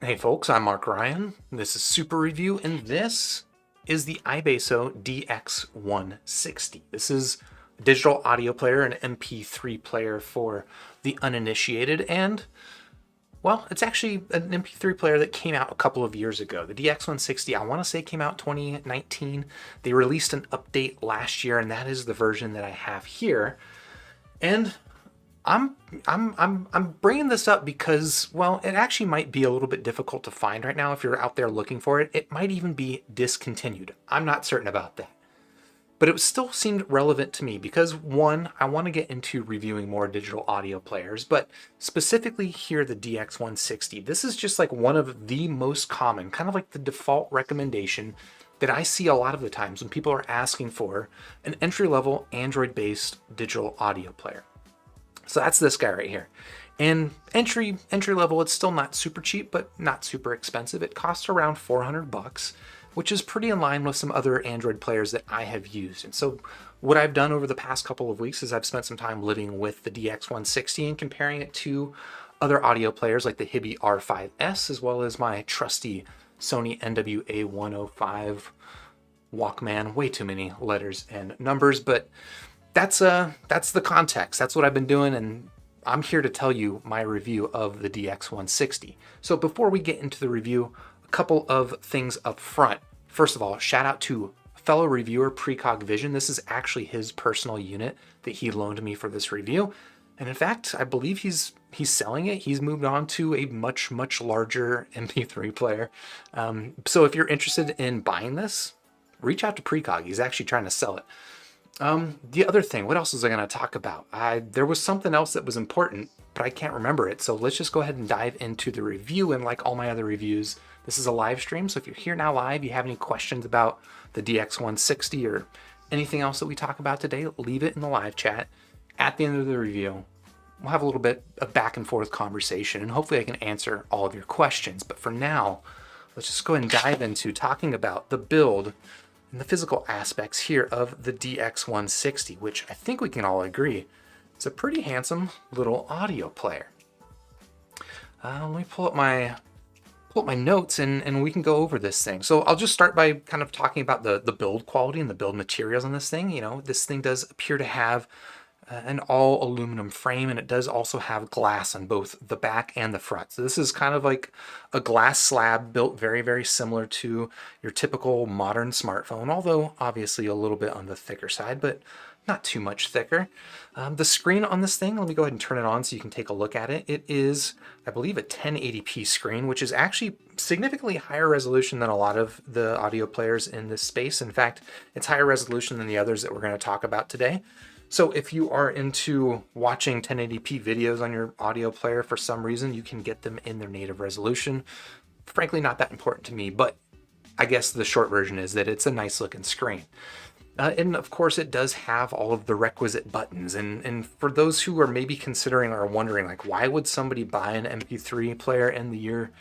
Hey folks, I'm Mark Ryan. This is Super Review, and this is the iBasso DX160. This is a digital audio player, an MP3 player for the uninitiated, and well, it's actually an MP3 player that came out a couple of years ago. The DX160, I want to say, came out 2019. They released an update last year, and that is the version that I have here. And I'm bringing this up because, well, it actually might be a little bit difficult to find right now if you're out there looking for it. It might even be discontinued. I'm not certain about that. But it still seemed relevant to me because, one, I want to get into reviewing more digital audio players, but specifically here, the DX160. This is just like one of the most common, kind of like the default recommendation that I see a lot of the times when people are asking for an entry-level Android-based digital audio player. So that's this guy right here. And entry level, it's still not super cheap, but not super expensive. It costs around $400, which is pretty in line with some other Android players that I have used. And so what I've done over the past couple of weeks is I've spent some time living with the DX160 and comparing it to other audio players like the Hiby R5s, as well as my trusty Sony A105 Walkman. Way too many letters and numbers, but that's the context. That's what I've been doing, and I'm here to tell you my review of the DX160. So before we get into the review, a couple of things up front. First of all, shout out to fellow reviewer Precog Vision. This is actually his personal unit that he loaned me for this review. And in fact, I believe he's selling it. He's moved on to a much larger MP3 player. So if you're interested in buying this, reach out to Precog. He's actually trying to sell it. The other thing, what else was I going to talk about? There was something else that was important, but I can't remember it. So let's just go ahead and dive into the review. And like all my other reviews, this is a live stream. So if you're here now live, you have any questions about the DX160 or anything else that we talk about today, leave it in the live chat. At the end of the review, we'll have a little bit of back and forth conversation, and hopefully I can answer all of your questions. But for now, let's just go ahead and dive into talking about the build and the physical aspects here of the DX160, which I think we can all agree it's a pretty handsome little audio player. Let me pull up my notes and we can go over this thing. So I'll just start by kind of talking about the build quality and the build materials on this thing. You know, this thing does appear to have an all aluminum frame, and it does also have glass on both the back and the front. So this is kind of like a glass slab built very similar to your typical modern smartphone, although obviously a little bit on the thicker side, but not too much thicker. The screen on this thing, let me go ahead and turn it on so you can take a look at it. It is, I believe, a 1080p screen, which is actually significantly higher resolution than a lot of the audio players in this space. In fact, it's higher resolution than the others that we're going to talk about today. So if you are into watching 1080p videos on your audio player for some reason, you can get them in their native resolution. Frankly, not that important to me, but I guess the short version is that it's a nice looking screen. And of course, it does have all of the requisite buttons. And for those who are maybe considering or wondering, like, why would somebody buy an MP3 player in the year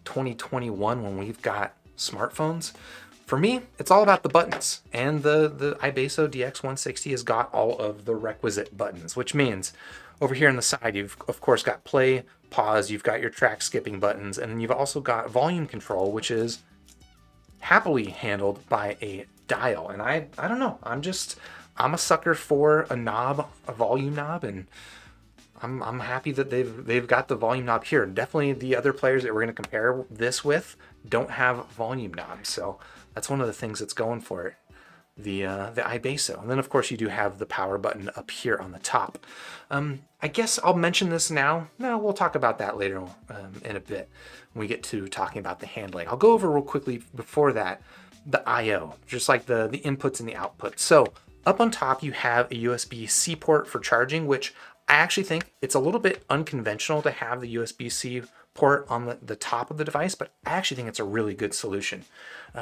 2021 when we've got smartphones? For me, it's all about the buttons, and the iBasso DX160 has got all of the requisite buttons, which means over here on the side, you've of course got play, pause, you've got your track skipping buttons, and then you've also got volume control, which is happily handled by a dial. And I don't know, I'm a sucker for a knob, a volume knob, and I'm happy that they've got the volume knob here. Definitely the other players that we're going to compare this with don't have volume knobs, so that's one of the things that's going for it, the iBasso. And then of course you do have the power button up here on the top. I guess I'll mention this now. No, we'll talk about that later in a bit when we get to talking about the handling. I'll go over real quickly before that the I/O, just like the inputs and the outputs. So up on top you have a USB-C port for charging, which I actually think it's a little bit unconventional to have the USB-C port on the top of the device, but I actually think it's a really good solution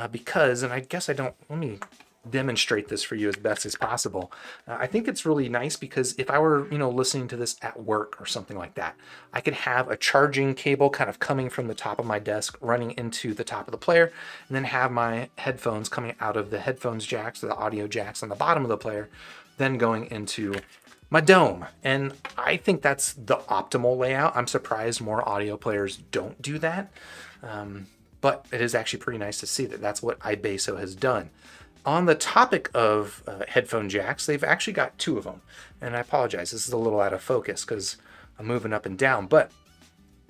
because, and I guess let me demonstrate this for you as best as possible. I think it's really nice because if I were, listening to this at work or something like that, I could have a charging cable kind of coming from the top of my desk running into the top of the player, and then have my headphones coming out of the headphones jacks or the audio jacks on the bottom of the player, then going into my dome. And I think that's the optimal layout. I'm surprised more audio players don't do that. But it is actually pretty nice to see that that's what iBasso has done. On the topic of headphone jacks, they've actually got two of them. And I apologize, this is a little out of focus because I'm moving up and down, but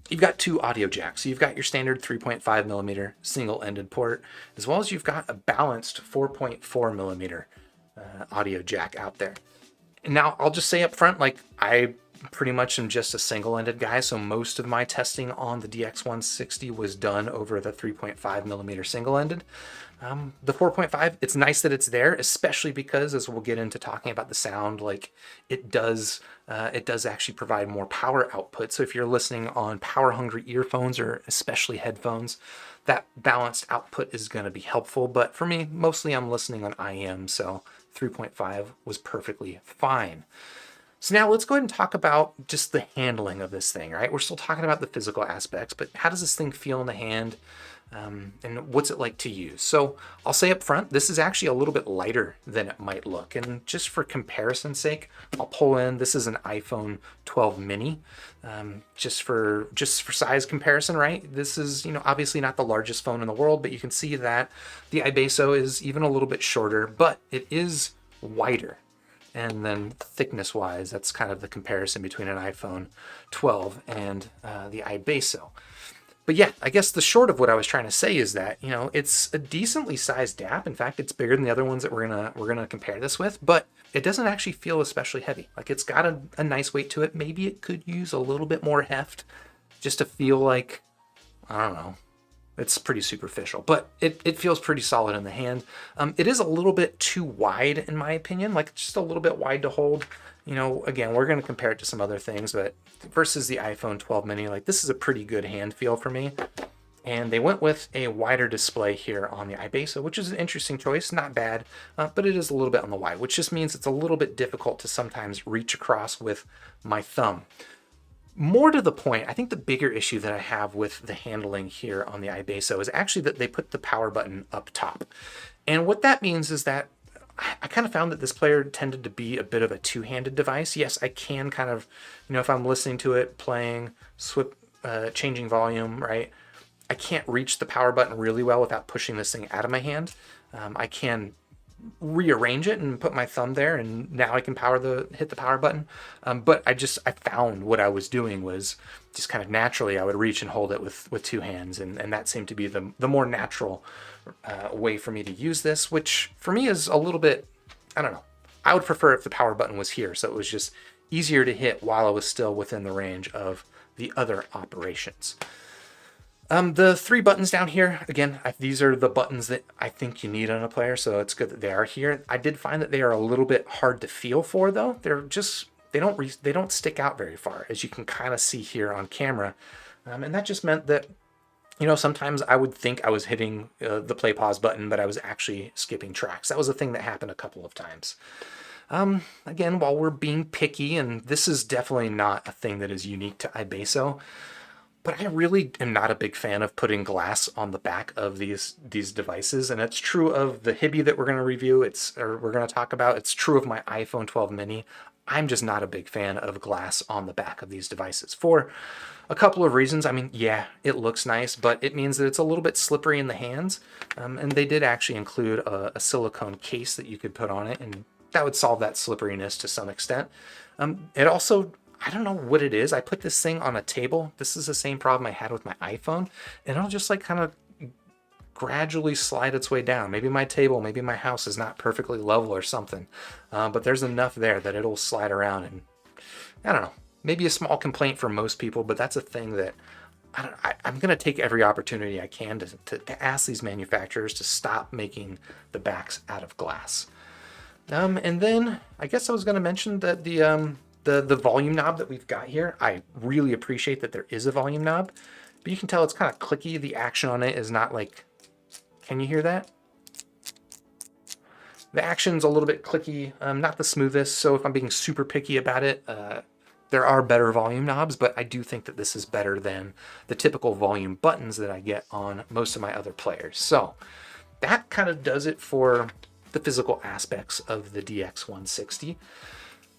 you've got two audio jacks. So you've got your standard 3.5 millimeter single-ended port, as well as you've got a balanced 4.4 millimeter audio jack out there. Now, I'll just say up front, like, I pretty much am just a single-ended guy, so most of my testing on the DX160 was done over the 3.5 millimeter single-ended. The 4.5, it's nice that it's there, especially because, as we'll get into talking about the sound, like, it does actually provide more power output. So if you're listening on power-hungry earphones or especially headphones, that balanced output is going to be helpful. But for me, mostly I'm listening on IM, so 3.5 was perfectly fine. So now let's go ahead and talk about just the handling of this thing, right? We're still talking about the physical aspects, but how does this thing feel in the hand? And what's it like to use? So I'll say up front, this is actually a little bit lighter than it might look. And just for comparison's sake, I'll pull in, this is an iPhone 12 mini, just for size comparison, right? This is, obviously not the largest phone in the world, but you can see that the iBasso is even a little bit shorter, but it is wider. And then thickness wise, that's kind of the comparison between an iPhone 12 and the iBasso. But yeah, I guess the short of what I was trying to say is that, it's a decently sized DAP. In fact, it's bigger than the other ones that we're gonna compare this with, but it doesn't actually feel especially heavy. Like, it's got a nice weight to it. Maybe it could use a little bit more heft just to feel like, I don't know, it's pretty superficial, but it feels pretty solid in the hand. It is a little bit too wide in my opinion, like just a little bit wide to hold. Again, we're going to compare it to some other things, but versus the iPhone 12 mini, like, this is a pretty good hand feel for me. And they went with a wider display here on the iBasso, which is an interesting choice, not bad, but it is a little bit on the wide, which just means it's a little bit difficult to sometimes reach across with my thumb. More to the point, I think the bigger issue that I have with the handling here on the iBasso is actually that they put the power button up top. And what that means is that I kind of found that this player tended to be a bit of a two-handed device. Yes, I can kind of, if I'm listening to it, playing, changing volume, right? I can't reach the power button really well without pushing this thing out of my hand. I can rearrange it and put my thumb there, and now I can hit the power button. But I found what I was doing was just kind of naturally I would reach and hold it with two hands, and that seemed to be the more natural way for me to use this, which for me is a little bit, I don't know. I would prefer if the power button was here, so it was just easier to hit while I was still within the range of the other operations. The three buttons down here, again, these are the buttons that I think you need on a player, so it's good that they are here. I did find that they are a little bit hard to feel for, though. They don't stick out very far, as you can kind of see here on camera. And that just meant that, sometimes I would think I was hitting the play pause button, but I was actually skipping tracks. That was a thing that happened a couple of times. Again, while we're being picky, and this is definitely not a thing that is unique to iBasso, but I really am not a big fan of putting glass on the back of these devices, and it's true of the Hiby that we're going to review. We're going to talk about. It's true of my iPhone 12 mini. I'm just not a big fan of glass on the back of these devices for a couple of reasons. I mean, yeah, it looks nice, but it means that it's a little bit slippery in the hands. And they did actually include a silicone case that you could put on it, and that would solve that slipperiness to some extent. It also, I don't know what it is. I put this thing on a table. This is the same problem I had with my iPhone, and it'll just like kind of gradually slide its way down. Maybe my table, maybe my house is not perfectly level or something, but there's enough there that it'll slide around, and I don't know, maybe a small complaint for most people, but that's a thing that I'm going to take every opportunity I can to ask these manufacturers to stop making the backs out of glass. And then I guess I was going to mention that the volume knob that we've got here, I really appreciate that there is a volume knob, but you can tell it's kind of clicky. The action on it is not like, can you hear that? The action's a little bit clicky, not the smoothest, so if I'm being super picky about it, there are better volume knobs, but I do think that this is better than the typical volume buttons that I get on most of my other players. So that kind of does it for the physical aspects of the DX160.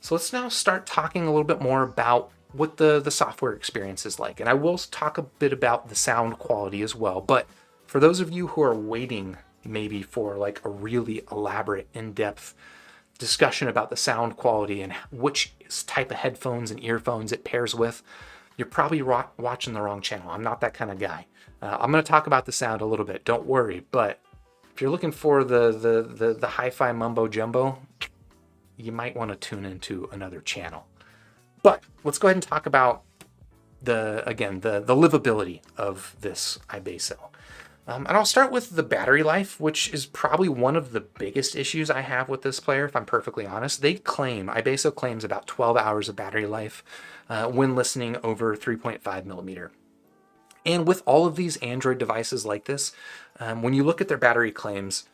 So let's now start talking a little bit more about what the software experience is like. And I will talk a bit about the sound quality as well. But for those of you who are waiting maybe for like a really elaborate, in-depth discussion about the sound quality and which type of headphones and earphones it pairs with, you're probably watching the wrong channel. I'm not that kind of guy. I'm going to talk about the sound a little bit, don't worry. But if you're looking for the hi-fi mumbo jumbo, you might want to tune into another channel. But let's go ahead and talk about the livability of this iBasso. And I'll start with the battery life, which is probably one of the biggest issues I have with this player, if I'm perfectly honest. iBasso claims about 12 hours of battery life when listening over 3.5 millimeter. And with all of these Android devices like this, when you look at their battery claims,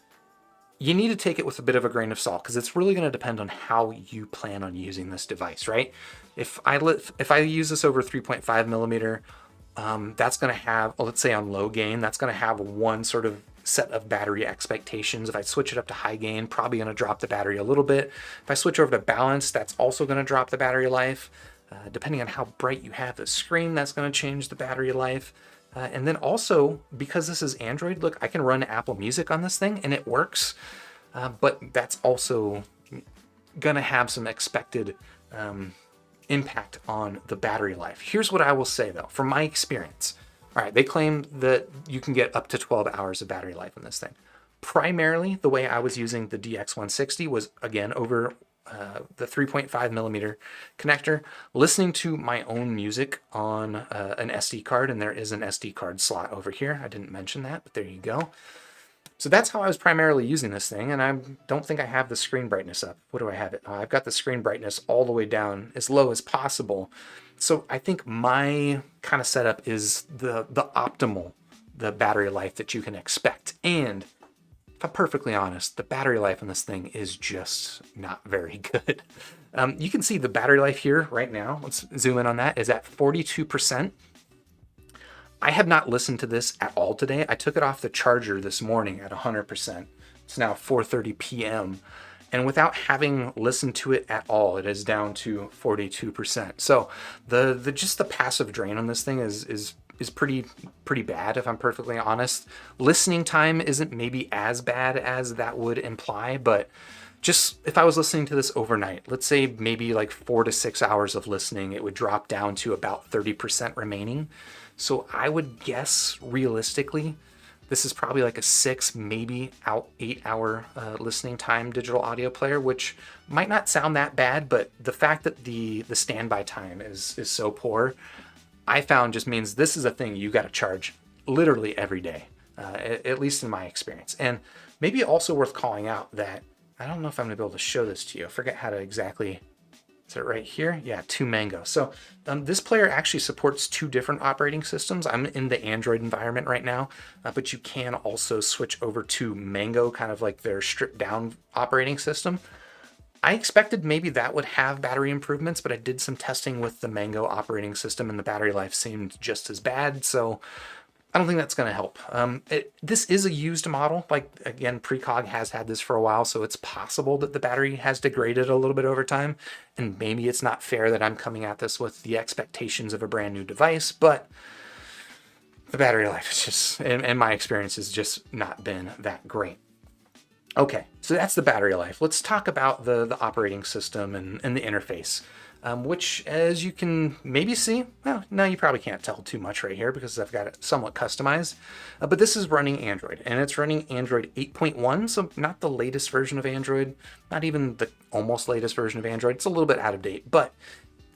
you need to take it with a bit of a grain of salt because it's really going to depend on how you plan on using this device, right? If I use this over 3.5 millimeter, that's going to have, let's say on low gain, that's going to have one sort of set of battery expectations. If I switch it up to high gain, probably going to drop the battery a little bit. If I switch over to balance, that's also going to drop the battery life. Depending on how bright you have the screen, that's going to change the battery life. And then also, because this is Android, look, I can run Apple Music on this thing and it works, but that's also gonna have some expected impact on the battery life. Here's what I will say though, from my experience. All right, they claim that you can get up to 12 hours of battery life in this thing. Primarily, the way I was using the DX160 was, again, over the 3.5 millimeter connector, listening to my own music on an SD card, and there is an SD card slot over here. I didn't mention that, but there you go. So that's how I was primarily using this thing, and I don't think I have the screen brightness up. What do I have it? I've got the screen brightness all the way down as low as possible. So I think my kind of setup is the optimal, the battery life that you can expect. And if I'm perfectly honest, the battery life on this thing is just not very good. You can see the battery life here right now. Let's zoom in on that. Is at 42%. I have not listened to this at all today. I took it off the charger this morning at 100%. It's now 4:30 p.m. And without having listened to it at all, it is down to 42%. So just the passive drain on this thing is pretty bad, if I'm perfectly honest. Listening time isn't maybe as bad as that would imply, but just if I was listening to this overnight, let's say maybe like 4 to 6 hours of listening, it would drop down to about 30% remaining. So I would guess realistically, this is probably like a 6, maybe 8 hour listening time digital audio player, which might not sound that bad, but the fact that the standby time is so poor, I found just means this is a thing you got to charge literally every day, at least in my experience. And maybe also worth calling out that, I don't know if I'm going to be able to show this to you. I forget how to exactly, is it right here? Yeah, 2 Mango. So this player actually supports 2 different operating systems. I'm in the Android environment right now, but you can also switch over to Mango, kind of like their stripped down operating system. I expected maybe that would have battery improvements, but I did some testing with the Mango operating system and the battery life seemed just as bad. So I don't think that's going to help. This is a used model. Like, again, Precog has had this for a while, so it's possible that the battery has degraded a little bit over time. And maybe it's not fair that I'm coming at this with the expectations of a brand new device, but the battery life is just, in my experience, has just not been that great. Okay, so that's the battery life. Let's talk about the operating system and the interface, which, as you can maybe see, well, no, you probably can't tell too much right here because I've got it somewhat customized, but this is running Android, and it's running Android 8.1, so not the latest version of Android, not even the almost latest version of Android. It's a little bit out of date, but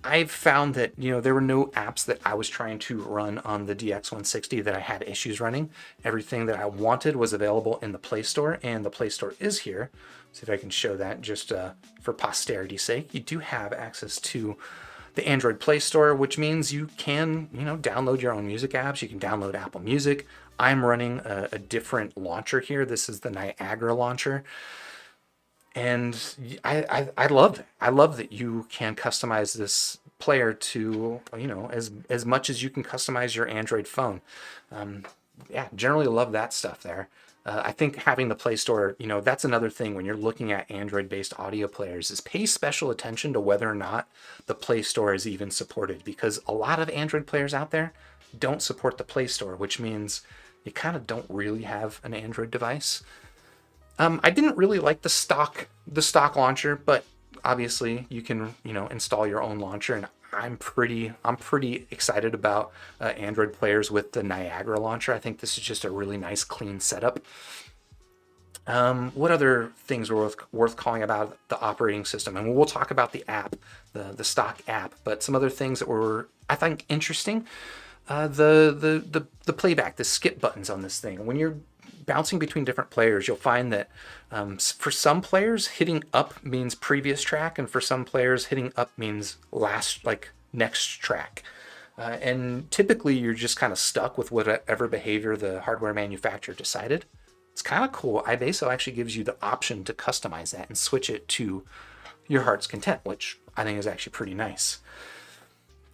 I've found that, there were no apps that I was trying to run on the DX160 that I had issues running. Everything that I wanted was available in the Play Store, and the Play Store is here. See if I can show that just for posterity's sake. You do have access to the Android Play Store, which means you can, download your own music apps. You can download Apple Music. I'm running a different launcher here. This is the Niagara launcher. And I love it. I love that you can customize this player to, as much as you can customize your Android phone. Yeah, generally love that stuff there. I think having the Play Store, you know, that's another thing when you're looking at Android-based audio players, is pay special attention to whether or not the Play Store is even supported, because a lot of Android players out there don't support the Play Store, which means you kind of don't really have an Android device. I didn't really like the stock launcher, but obviously you can, you know, install your own launcher, and I'm pretty excited about Android players with the Niagara launcher. I think this is just a really nice, clean setup. What other things were worth calling about the operating system? And we'll talk about the app, the stock app, but some other things that were, I think, interesting. The playback, the skip buttons on this thing. When you're bouncing between different players, you'll find that for some players, hitting up means previous track, and for some players, hitting up means next track. And typically, you're just kind of stuck with whatever behavior the hardware manufacturer decided. It's kind of cool. iBasso actually gives you the option to customize that and switch it to your heart's content, which I think is actually pretty nice.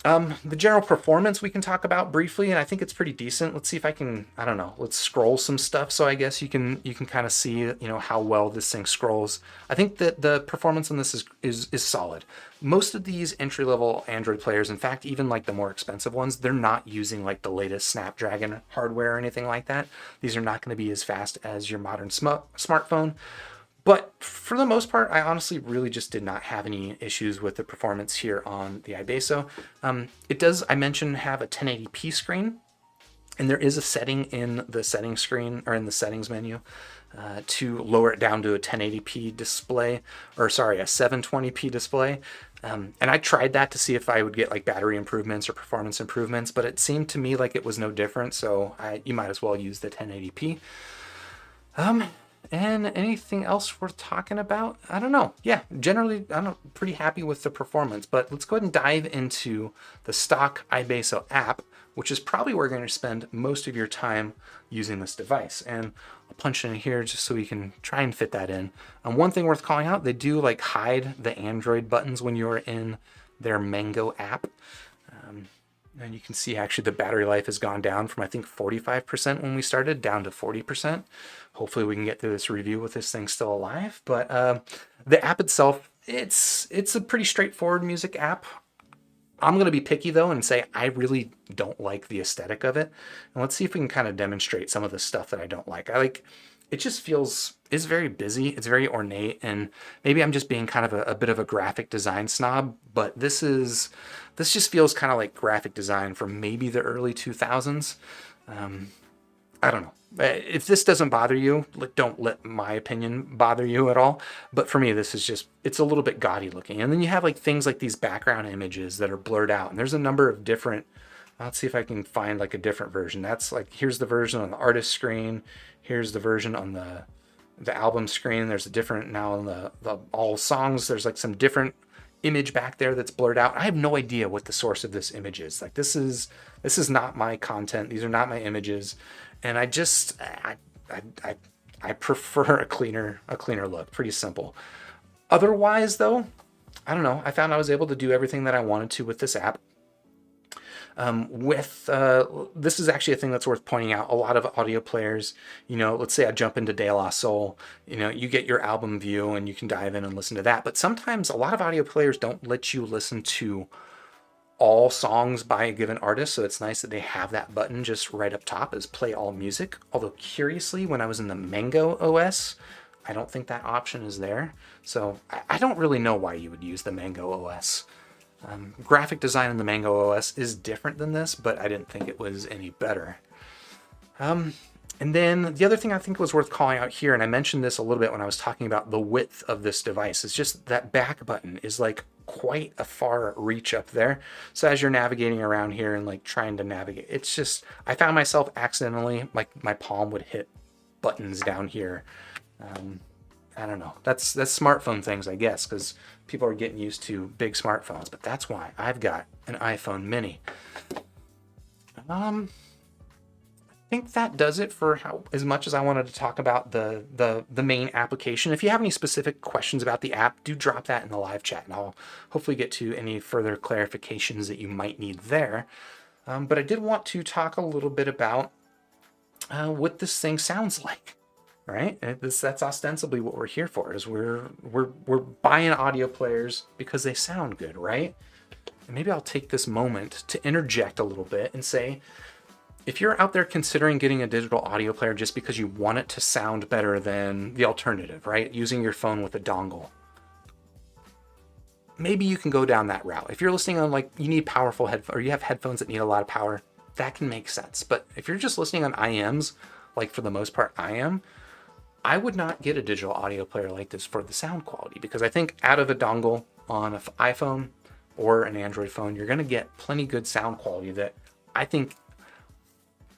The general performance we can talk about briefly, and I think it's pretty decent. Let's see if I can, I don't know, let's scroll some stuff so I guess you can kind of see, you know, how well this thing scrolls. I think that the performance on this is solid. Most of these entry-level Android players, in fact, even like the more expensive ones, they're not using like the latest Snapdragon hardware or anything like that. These are not going to be as fast as your modern smartphone. But for the most part, I honestly really just did not have any issues with the performance here on the iBasso. It does, I mentioned, have a 1080p screen, and there is a setting in the settings screen, or in the settings menu, to lower it down to a 1080p display, or sorry, a 720p display. And I tried that to see if I would get like battery improvements or performance improvements, but it seemed to me like it was no different, so you might as well use the 1080p. And anything else worth talking about? I don't know. Yeah, generally, I'm pretty happy with the performance, but let's go ahead and dive into the stock iBasso app, which is probably where you're going to spend most of your time using this device. And I'll punch in here just so we can try and fit that in. One thing worth calling out, they do like hide the Android buttons when you're in their Mango app. And you can see actually the battery life has gone down from, I think, 45% when we started down to 40%. Hopefully we can get through this review with this thing still alive. But the app itself, it's a pretty straightforward music app. I'm going to be picky though and say I really don't like the aesthetic of it. And let's see if we can kind of demonstrate some of the stuff that I don't like. It just feels, it's very busy, it's very ornate, and maybe I'm just being kind of a bit of a graphic design snob, but this just feels kind of like graphic design from maybe the early 2000s. I don't know. If this doesn't bother you, don't let my opinion bother you at all. But for me, this is just, it's a little bit gaudy looking. And then you have like things like these background images that are blurred out. And there's a number of different, let's see if I can find like a different version. That's like, here's the version on the artist screen. Here's the version on the album screen. There's a different now on the all songs. There's like some different image back there that's blurred out. I have no idea what the source of this image is. Like this is not my content. These are not my images. And I just, I prefer a cleaner look. Pretty simple. Otherwise though, I don't know. I found I was able to do everything that I wanted to with this app. This is actually a thing that's worth pointing out. A lot of audio players, you know, let's say I jump into De La Soul, you know, you get your album view and you can dive in and listen to that. But sometimes a lot of audio players don't let you listen to all songs by a given artist. So it's nice that they have that button just right up top as play all music. Although curiously, when I was in the Mango OS, I don't think that option is there. So I don't really know why you would use the Mango OS. Graphic design in the Mango OS is different than this, but I didn't think it was any better. And then the other thing I think was worth calling out here, and I mentioned this a little bit when I was talking about the width of this device, is just that back button is like quite a far reach up there. So as you're navigating around here and like trying to navigate, it's just, I found myself accidentally, like my palm would hit buttons down here. I don't know. That's smartphone things, I guess, because people are getting used to big smartphones, but that's why I've got an iPhone mini. I think that does it for as much as I wanted to talk about the main application. If you have any specific questions about the app, do drop that in the live chat, and I'll hopefully get to any further clarifications that you might need there. But I did want to talk a little bit about what this thing sounds like. right? That's ostensibly what we're here for, is we're buying audio players because they sound good, right? And maybe I'll take this moment to interject a little bit and say, if you're out there considering getting a digital audio player just because you want it to sound better than the alternative, right? Using your phone with a dongle, maybe you can go down that route. If you're listening on, like, you need powerful headphones, or you have headphones that need a lot of power, that can make sense. But if you're just listening on IMs, like for the most part I am, I would not get a digital audio player like this for the sound quality, because I think out of a dongle on an iPhone or an Android phone, you're going to get plenty good sound quality that I think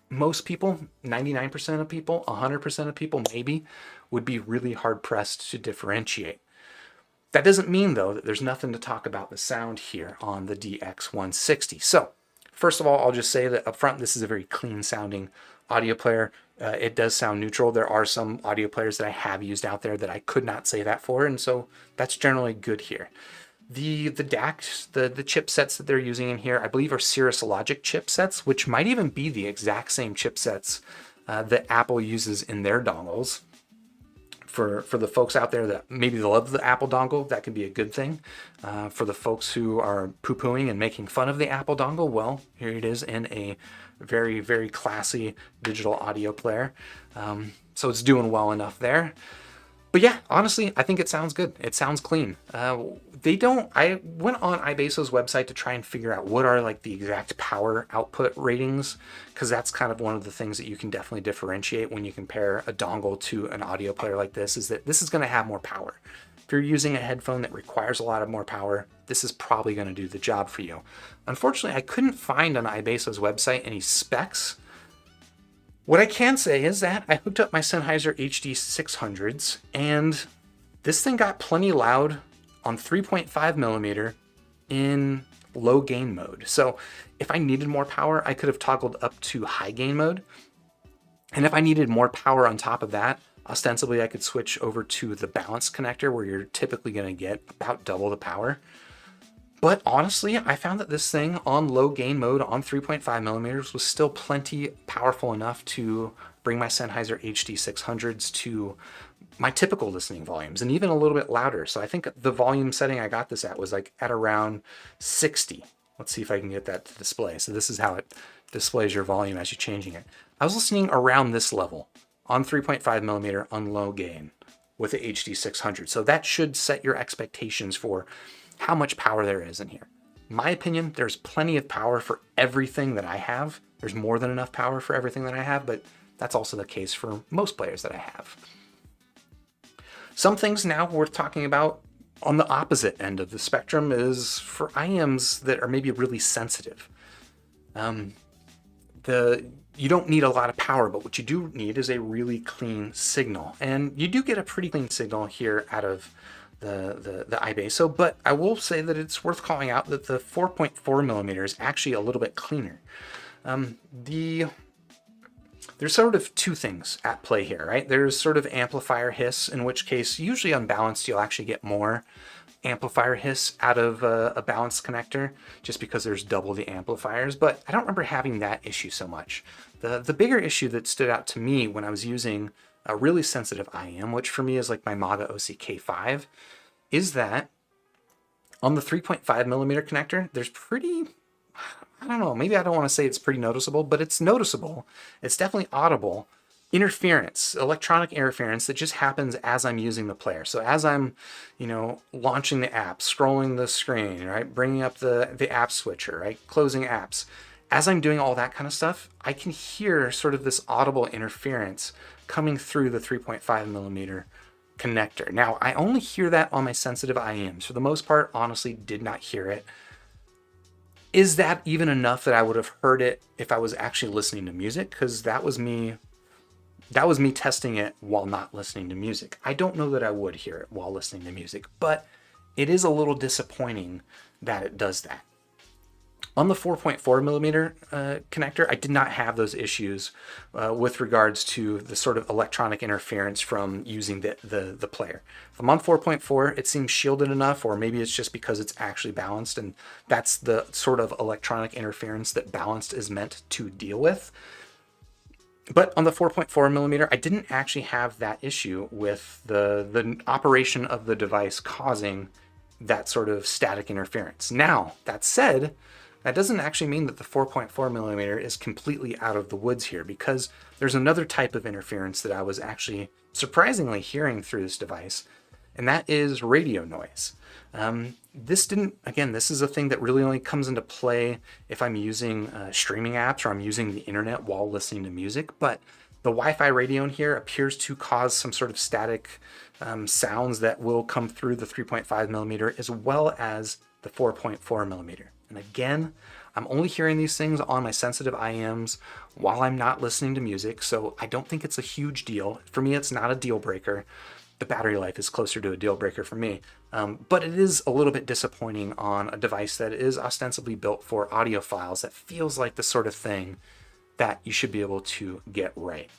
most people, 99% of people, 100% of people maybe, would be really hard pressed to differentiate. That doesn't mean, though, that there's nothing to talk about the sound here on the DX160. So first of all, I'll just say that up front, this is a very clean sounding audio player. It does sound neutral. There are some audio players that I have used out there that I could not say that for, and so that's generally good here. The DACs, the chipsets that they're using in here, I believe are Cirrus Logic chipsets, which might even be the exact same chipsets that Apple uses in their dongles. For the folks out there that maybe love the Apple dongle, that could be a good thing. For the folks who are poo-pooing and making fun of the Apple dongle, well, here it is in a very, very classy digital audio player. So it's doing well enough there. But yeah, honestly, I think it sounds good. It sounds clean. I went on iBasso's website to try and figure out what are like the exact power output ratings, because that's kind of one of the things that you can definitely differentiate when you compare a dongle to an audio player like this, is that this is going to have more power. If you're using a headphone that requires a lot of more power, this is probably going to do the job for you. Unfortunately, I couldn't find on iBasso's website any specs. What I can say is that I hooked up my Sennheiser HD600s, and this thing got plenty loud on 3.5 millimeter in low gain mode. So if I needed more power, I could have toggled up to high gain mode. And if I needed more power on top of that, ostensibly I could switch over to the balance connector, where you're typically going to get about double the power. But honestly, I found that this thing on low gain mode on 3.5 millimeters was still plenty powerful enough to bring my Sennheiser HD600s to my typical listening volumes, and even a little bit louder. So I think the volume setting I got this at was like at around 60. Let's see if I can get that to display. So this is how it displays your volume as you're changing it. I was listening around this level on 3.5 millimeter on low gain with the HD600. So that should set your expectations for how much power there is in here. In my opinion, there's plenty of power for everything that I have. There's more than enough power for everything that I have, but that's also the case for most players that I have. Some things now worth talking about on the opposite end of the spectrum is for IMs that are maybe really sensitive. You don't need a lot of power, but what you do need is a really clean signal. And you do get a pretty clean signal here out of the iBasso, but I will say that it's worth calling out that the 4.4 millimeter is actually a little bit cleaner. There's sort of two things at play here, right? There's sort of amplifier hiss, in which case usually unbalanced you'll actually get more amplifier hiss out of a balanced connector, just because there's double the amplifiers, but I don't remember having that issue so much. The bigger issue that stood out to me when I was using a really sensitive IM, which for me is like my Maga OCK5, is that on the 3.5 millimeter connector, there's pretty, I don't know, maybe I don't want to say it's pretty noticeable, but it's noticeable. It's definitely audible interference, electronic interference that just happens as I'm using the player. So as I'm, launching the app, scrolling the screen, right, bringing up the app switcher, right, closing apps, as I'm doing all that kind of stuff, I can hear sort of this audible interference coming through the 3.5 millimeter connector. Now, I only hear that on my sensitive IMs. For the most part, honestly, did not hear it. Is that even enough that I would have heard it if I was actually listening to music? Because that was me testing it while not listening to music. I don't know that I would hear it while listening to music, but it is a little disappointing that it does that. On the 4.4 millimeter connector, I did not have those issues with regards to the sort of electronic interference from using the player. If I'm on 4.4, it seems shielded enough, or maybe it's just because it's actually balanced, and that's the sort of electronic interference that balanced is meant to deal with. But on the 4.4 millimeter, I didn't actually have that issue with the operation of the device causing that sort of static interference. Now, that said, that doesn't actually mean that the 4.4 millimeter is completely out of the woods here, because there's another type of interference that I was actually surprisingly hearing through this device, and that is radio noise. This is a thing that really only comes into play if I'm using streaming apps or I'm using the internet while listening to music, but the Wi-Fi radio in here appears to cause some sort of static sounds that will come through the 3.5 millimeter as well as the 4.4 millimeter. And again, I'm only hearing these things on my sensitive IMs while I'm not listening to music, so I don't think it's a huge deal. For me, it's not a deal breaker. The battery life is closer to a deal breaker for me. But it is a little bit disappointing on a device that is ostensibly built for audiophiles. That feels like the sort of thing that you should be able to get right.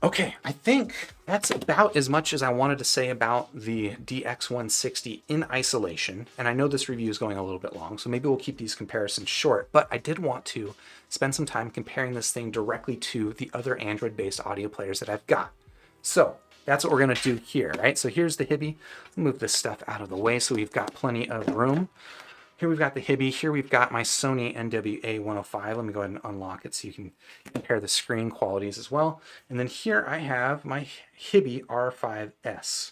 Okay, I think that's about as much as I wanted to say about the DX160 in isolation. And I know this review is going a little bit long, so maybe we'll keep these comparisons short, but I did want to spend some time comparing this thing directly to the other Android-based audio players that I've got. So that's what we're going to do here, right? So here's the Hiby. Let's move this stuff out of the way so we've got plenty of room. Here we've got the Hiby. Here we've got my Sony A105. Let me go ahead and unlock it so you can compare the screen qualities as well. And then here I have my Hiby R5s.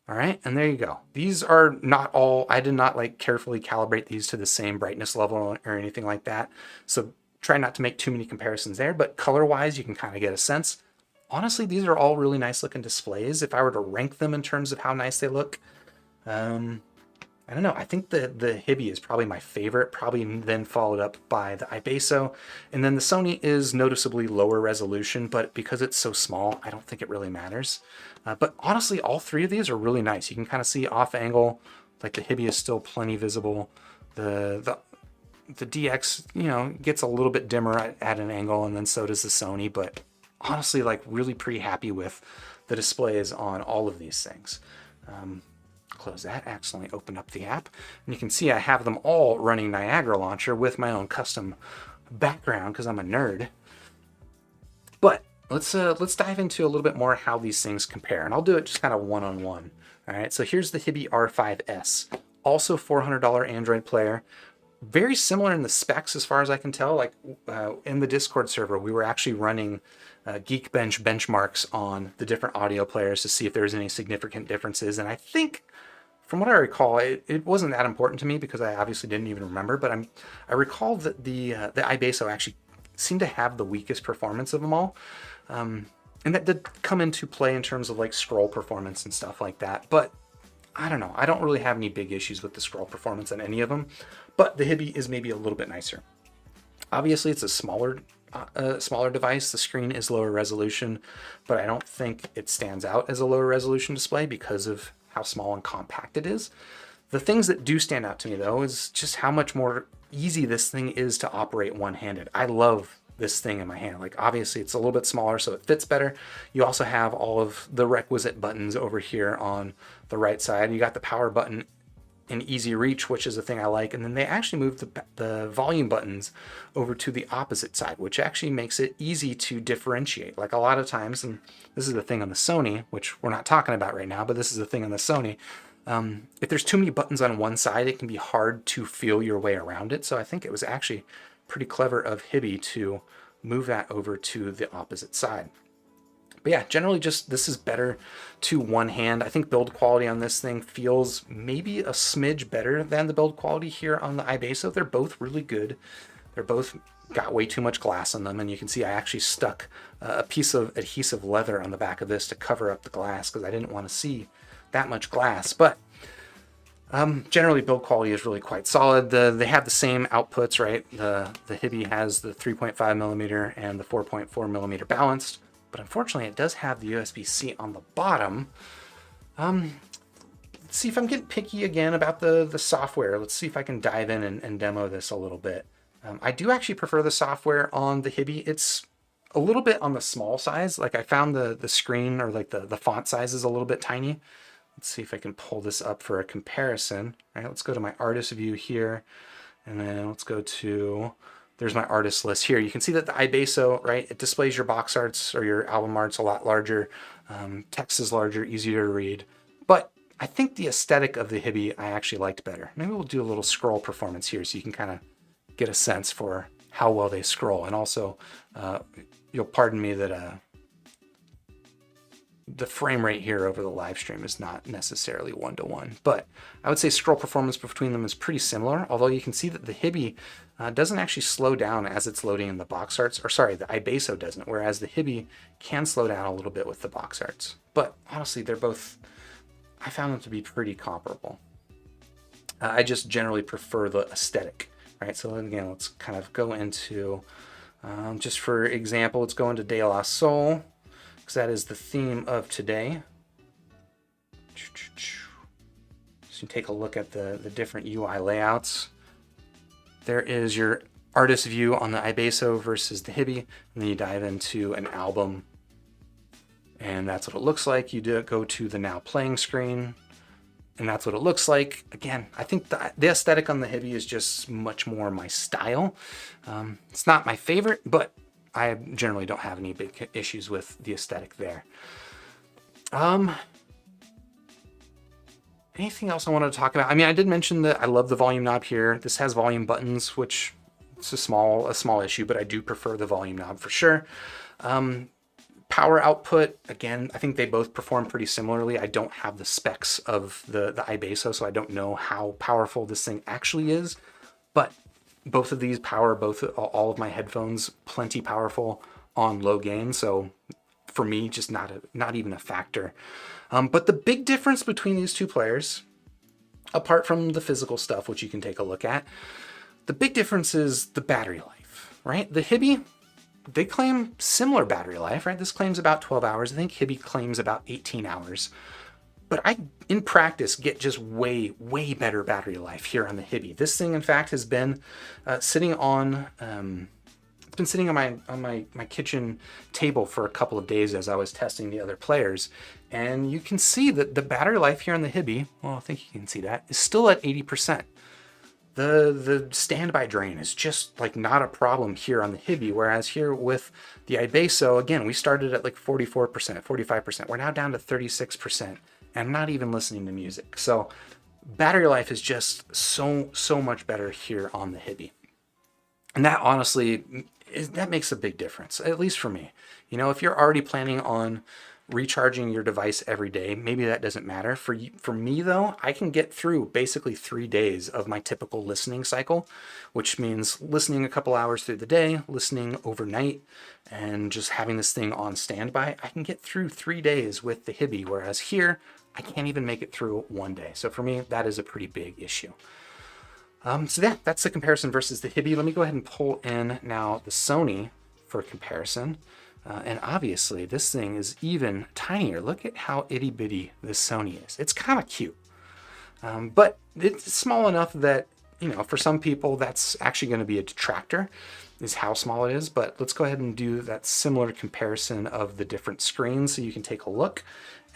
All right, and there you go. These are not all, I did not like carefully calibrate these to the same brightness level or anything like that. So try not to make too many comparisons there, but color-wise, you can kind of get a sense. Honestly, these are all really nice looking displays. If I were to rank them in terms of how nice they look, I don't know. I think the Hiby is probably my favorite, probably then followed up by the iBasso. And then the Sony is noticeably lower resolution, but because it's so small, I don't think it really matters. But honestly, all three of these are really nice. You can kind of see off angle, like the Hiby is still plenty visible. The DX, gets a little bit dimmer at an angle, and then so does the Sony, but honestly, like really pretty happy with the displays on all of these things. Close that, accidentally opened up the app, and you can see I have them all running Niagara Launcher with my own custom background because I'm a nerd. But let's dive into a little bit more how these things compare, and I'll do it just kind of one-on-one. All right, so here's the Hiby R5s, also $400 Android player. Very similar in the specs as far as I can tell. Like in the Discord server, we were actually running Geekbench benchmarks on the different audio players to see if there's any significant differences. And I think, from what I recall, it wasn't that important to me because I obviously didn't even remember. But I recall that the iBasso actually seemed to have the weakest performance of them all. And that did come into play in terms of like scroll performance and stuff like that. But I don't know. I don't really have any big issues with the scroll performance on any of them. But the Hiby is maybe a little bit nicer. Obviously, it's a smaller device. The screen is lower resolution, but I don't think it stands out as a lower resolution display because of how small and compact it is. The things that do stand out to me, though, is just how much more easy this thing is to operate one-handed. I love this thing in my hand. Like, obviously, it's a little bit smaller, so it fits better. You also have all of the requisite buttons over here on the right side. You got the power button in easy reach, which is a thing I like. And then they actually moved the volume buttons over to the opposite side, which actually makes it easy to differentiate. Like a lot of times, and this is the thing on the Sony, which we're not talking about right now, but this is the thing on the Sony. If there's too many buttons on one side, it can be hard to feel your way around it. So I think it was actually pretty clever of Hiby to move that over to the opposite side. But yeah, generally just this is better to one hand. I think build quality on this thing feels maybe a smidge better than the build quality here on the iBasso. They're both really good. They're both got way too much glass on them, and you can see I actually stuck a piece of adhesive leather on the back of this to cover up the glass because I didn't want to see that much glass. But generally build quality is really quite solid. They have the same outputs, right? The Hiby has the 3.5 millimeter and the 4.4 millimeter balanced. But unfortunately, it does have the USB-C on the bottom. Let's see if I'm getting picky again about the software. Let's see if I can dive in and demo this a little bit. I do actually prefer the software on the Hiby. It's a little bit on the small size. Like I found the screen or like the font size is a little bit tiny. Let's see if I can pull this up for a comparison. All right, let's go to my artist view here. And then let's go to there's my artist list here. You can see that the iBasso, right, it displays your box arts or your album arts a lot larger. Text is larger, easier to read. But I think the aesthetic of the Hiby I actually liked better. Maybe we'll do a little scroll performance here so you can kind of get a sense for how well they scroll. And also, you'll pardon me that the frame rate here over the live stream is not necessarily 1-to-1, but I would say scroll performance between them is pretty similar, although you can see that the Hiby doesn't actually slow down as it's loading in the box arts, or sorry, the iBasso doesn't, whereas the Hiby can slow down a little bit with the box arts. But honestly, they're both, I found them to be pretty comparable. I just generally prefer the aesthetic, right? So again, let's kind of go into, just for example, let's go into De La Soul, because that is the theme of today. So you take a look at the different UI layouts. There is your artist view on the iBasso versus the Hiby, and then you dive into an album, and that's what it looks like. You do go to the now playing screen, and that's what it looks like. Again, I think the aesthetic on the Hiby is just much more my style. It's not my favorite, but I generally don't have any big issues with the aesthetic there. Anything else I wanted to talk about? I mean, I did mention that I love the volume knob here. This has volume buttons, which it's a small issue, but I do prefer the volume knob for sure. Power output, again, I think they both perform pretty similarly. I don't have the specs of the iBasso, so I don't know how powerful this thing actually is, but both of these power all of my headphones plenty powerful on low gain, so for me, just not even a factor. But the big difference between these two players, apart from the physical stuff, which you can take a look at, the big difference is the battery life, right? The Hiby, they claim similar battery life, right? This claims about 12 hours. I think Hiby claims about 18 hours. But I, in practice, get just way, way better battery life here on the Hiby. This thing, in fact, has been sitting on it's been sitting on my kitchen table for a couple of days as I was testing the other players, and you can see that the battery life here on the Hiby, well, I think you can see that, is still at 80%. The standby drain is just like not a problem here on the Hiby, whereas here with the iBasso, again, we started at like 44%, 45%. We're now down to 36%. I'm not even listening to music. So battery life is just so much better here on the Hiby. And that honestly, that makes a big difference, at least for me. You know, if you're already planning on recharging your device every day, maybe that doesn't matter. For me though, I can get through basically 3 days of my typical listening cycle, which means listening a couple hours through the day, listening overnight, and just having this thing on standby. I can get through 3 days with the Hiby, whereas here, I can't even make it through 1 day. So for me, that is a pretty big issue. So yeah, that's the comparison versus the Hiby. Let me go ahead and pull in now the Sony for comparison. And obviously this thing is even tinier. Look at how itty bitty this Sony is. It's kind of cute, but it's small enough that, you know, for some people that's actually going to be a detractor, is how small it is. But let's go ahead and do that similar comparison of the different screens so you can take a look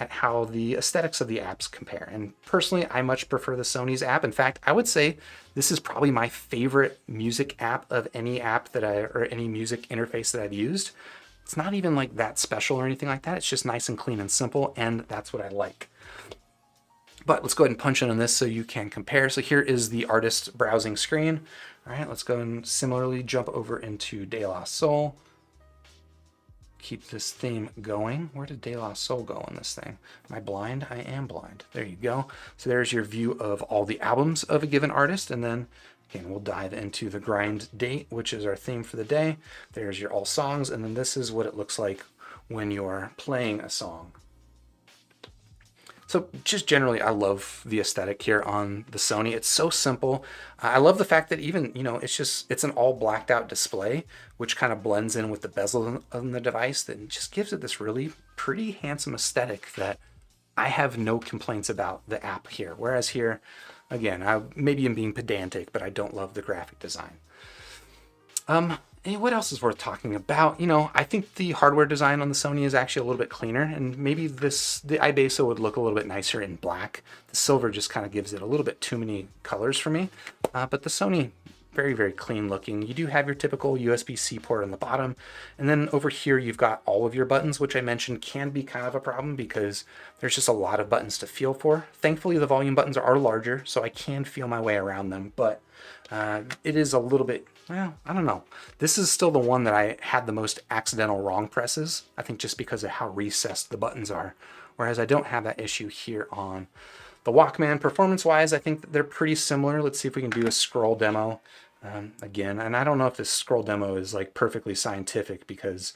at how the aesthetics of the apps compare. And personally, I much prefer the Sony's app. In fact, I would say this is probably my favorite music app of any app or any music interface that I've used. It's not even like that special or anything like that. It's just nice and clean and simple, and that's what I like. But let's go ahead and punch in on this so you can compare. So here is the artist browsing screen. All right, let's go and similarly jump over into De La Soul. Keep this theme going. Where did De La Soul go on this thing? Am I blind? I am blind. There you go. So there's your view of all the albums of a given artist, and then again, we'll dive into the grind date, which is our theme for the day. There's your all songs, and then this is what it looks like when you're playing a song. So just generally, I love the aesthetic here on the Sony. It's so simple. I love the fact that even, you know, it's an all blacked out display, which kind of blends in with the bezel on the device that just gives it this really pretty handsome aesthetic that I have no complaints about the app here. Whereas here, again, maybe I'm being pedantic, but I don't love the graphic design. And what else is worth talking about? You know, I think the hardware design on the Sony is actually a little bit cleaner, and maybe the iBasso would look a little bit nicer in black. The silver just kind of gives it a little bit too many colors for me. But the Sony very, very clean looking. You do have your typical USB-C port on the bottom. And then over here, you've got all of your buttons, which I mentioned can be kind of a problem because there's just a lot of buttons to feel for. Thankfully, the volume buttons are larger, so I can feel my way around them, but it is a little bit, well, I don't know. This is still the one that I had the most accidental wrong presses, I think just because of how recessed the buttons are, whereas I don't have that issue here on the Walkman. Performance-wise, I think that they're pretty similar. Let's see if we can do a scroll demo again. And I don't know if this scroll demo is like perfectly scientific because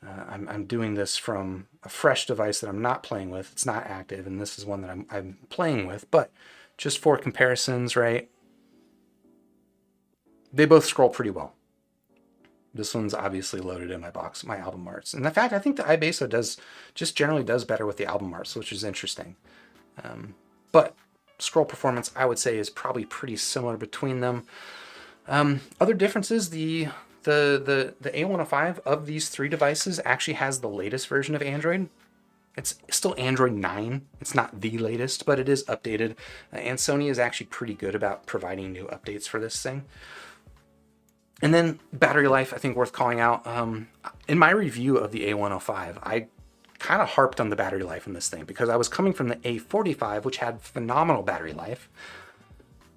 I'm doing this from a fresh device that I'm not playing with. It's not active, and this is one that I'm playing with. But just for comparisons, right? They both scroll pretty well. This one's obviously loaded in my box, my album arts. And in fact, I think the iBasso generally does better with the album arts, which is interesting. But scroll performance, I would say, is probably pretty similar between them. Other differences, the A105 of these three devices actually has the latest version of Android. It's still Android 9. It's not the latest, but it is updated. And Sony is actually pretty good about providing new updates for this thing. And then battery life, I think worth calling out. In my review of the A105, I kind of harped on the battery life in this thing because I was coming from the A45, which had phenomenal battery life.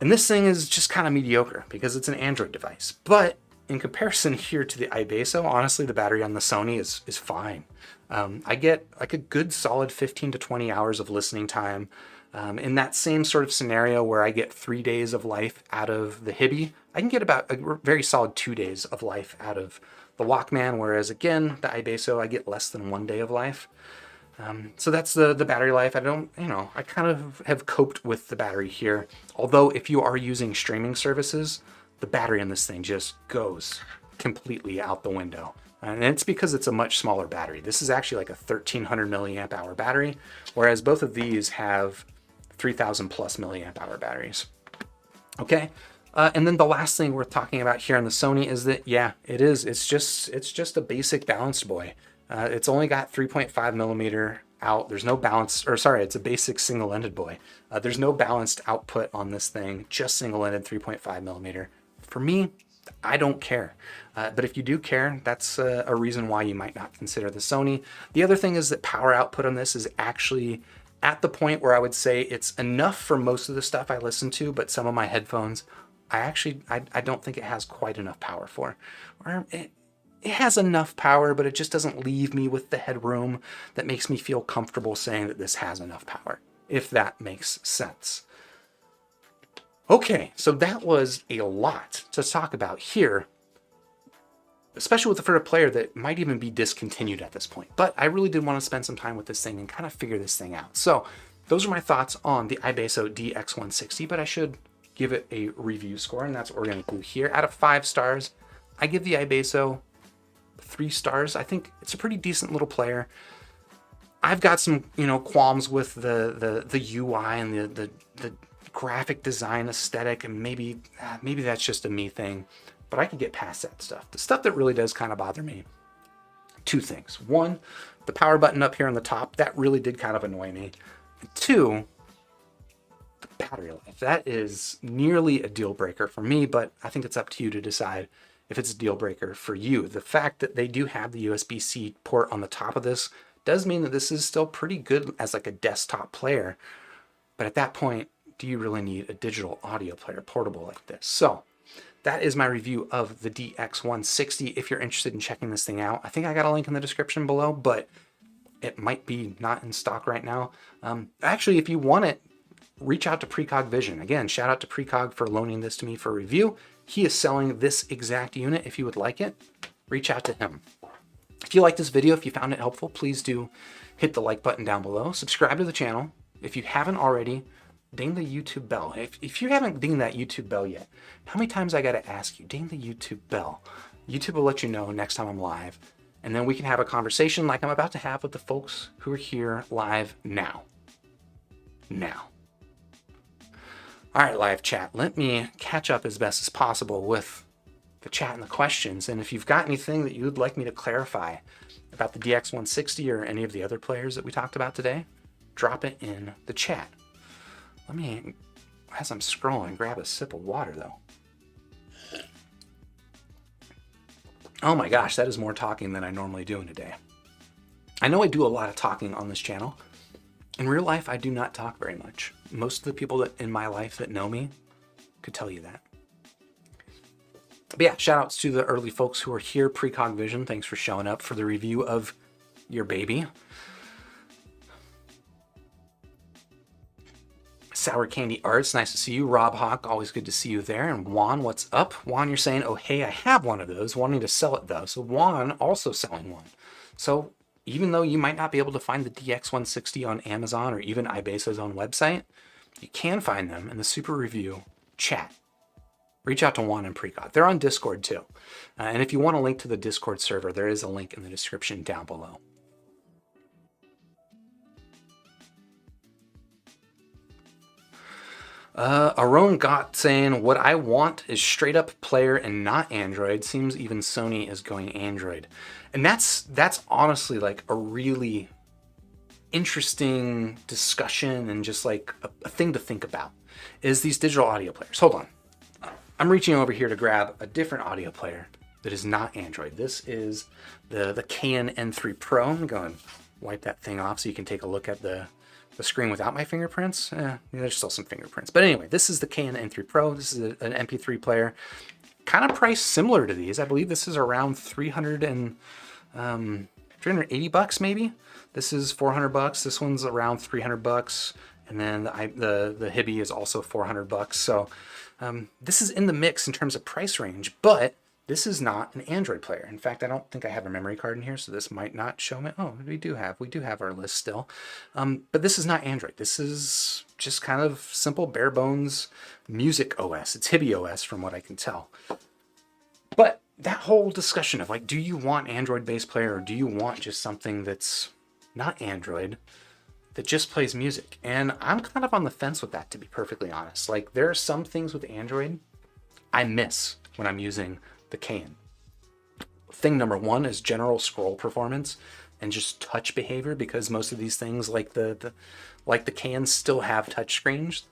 And this thing is just kind of mediocre because it's an Android device. But in comparison here to the iBasso, honestly, the battery on the Sony is fine. I get like a good solid 15 to 20 hours of listening time. In that same sort of scenario where I get 3 days of life out of the Hiby, I can get about a very solid 2 days of life out of the Walkman, whereas again, the iBasso, I get less than 1 day of life. So that's the battery life. I kind of have coped with the battery here. Although if you are using streaming services, the battery in this thing just goes completely out the window. And it's because it's a much smaller battery. This is actually like a 1300 milliamp hour battery, whereas both of these have 3000 plus milliamp hour batteries. Okay. And then the last thing worth talking about here on the Sony is that, yeah, it's just a basic balanced boy. It's only got 3.5 millimeter out. There's no balance, or sorry, it's a basic single-ended boy. There's no balanced output on this thing, just single-ended 3.5 millimeter. For me, I don't care. But if you do care, that's a reason why you might not consider the Sony. The other thing is that power output on this is actually at the point where I would say it's enough for most of the stuff I listen to, but some of my headphones, I don't think it has quite enough power for. Or it has enough power, but it just doesn't leave me with the headroom that makes me feel comfortable saying that this has enough power, if that makes sense. Okay, so that was a lot to talk about here, especially for a player that might even be discontinued at this point. But I really did want to spend some time with this thing and kind of figure this thing out. So those are my thoughts on the iBasso DX160, but I should give it a review score, and that's what we're going to do here. Out of 5 stars, I give the iBasso 3 stars. I think it's a pretty decent little player. I've got some, qualms with the UI and the graphic design aesthetic, and maybe that's just a me thing, but I can get past that stuff. The stuff that really does kind of bother me, 2 things. 1, the power button up here on the top, that really did kind of annoy me. And 2, the battery life. That is nearly a deal breaker for me, but I think it's up to you to decide if it's a deal breaker for you. The fact that they do have the USB-C port on the top of this does mean that this is still pretty good as like a desktop player. But at that point, do you really need a digital audio player portable like this? So that is my review of the DX160. If you're interested in checking this thing out, I think I got a link in the description below, but it might be not in stock right now. Actually, if you want it, reach out to Precog Vision. Again, shout out to Precog for loaning this to me for review. He is selling this exact unit. If you would like it, reach out to him. If you like this video, if you found it helpful, please do hit the like button down below. Subscribe to the channel. If you haven't already, ding the YouTube bell. If you haven't dinged that YouTube bell yet, how many times I got to ask you, ding the YouTube bell. YouTube will let you know next time I'm live, and then we can have a conversation like I'm about to have with the folks who are here live now. All right, live chat, let me catch up as best as possible with the chat and the questions. And if you've got anything that you would like me to clarify about the DX160 or any of the other players that we talked about today, drop it in the chat. Let me, as I'm scrolling, grab a sip of water though. Oh my gosh, that is more talking than I normally do in a day. I know I do a lot of talking on this channel. In real life, I do not talk very much. Most of the people that in my life that know me could tell you that. But yeah, shout outs to the early folks who are here. Precog Vision, thanks for showing up for the review of your baby. Sour Candy Arts, nice to see you. Rob Hawk, always good to see you there. And Juan, what's up? Juan, you're saying, oh, hey, I have one of those, wanting to sell it though. So Juan also selling one. So even though you might not be able to find the DX160 on Amazon or even iBasso's own website, you can find them in the Super Review chat. Reach out to Juan and Precog. They're on Discord too. And if you want a link to the Discord server, there is a link in the description down below. Aron Gott saying, what I want is straight up player and not Android. Seems even Sony is going Android. And that's honestly like a really interesting discussion and just like a thing to think about is these digital audio players. Hold on. I'm reaching over here to grab a different audio player that is not Android. This is the Canon M3 Pro. I'm going to wipe that thing off so you can take a look at the screen without my fingerprints. There's still some fingerprints. But anyway, this is the Canon M3 Pro. This is an MP3 player. Kind of priced similar to these. I believe this is around 380 bucks maybe. This is 400 bucks. This one's around 300 bucks. And then the Hiby is also 400 bucks. So this is in the mix in terms of price range, but this is not an Android player. In fact, I don't think I have a memory card in here, so this might not show me. Oh, we do have our list still. But this is not Android. This is just kind of simple, bare bones music OS. It's Hiby OS from what I can tell. But that whole discussion of like, do you want Android-based player or do you want just something that's not Android that just plays music? And I'm kind of on the fence with that, to be perfectly honest. Like, there are some things with Android I miss when I'm using the Canon. Thing number one is general scroll performance and just touch behavior, because most of these things like the Canon still have touch screens.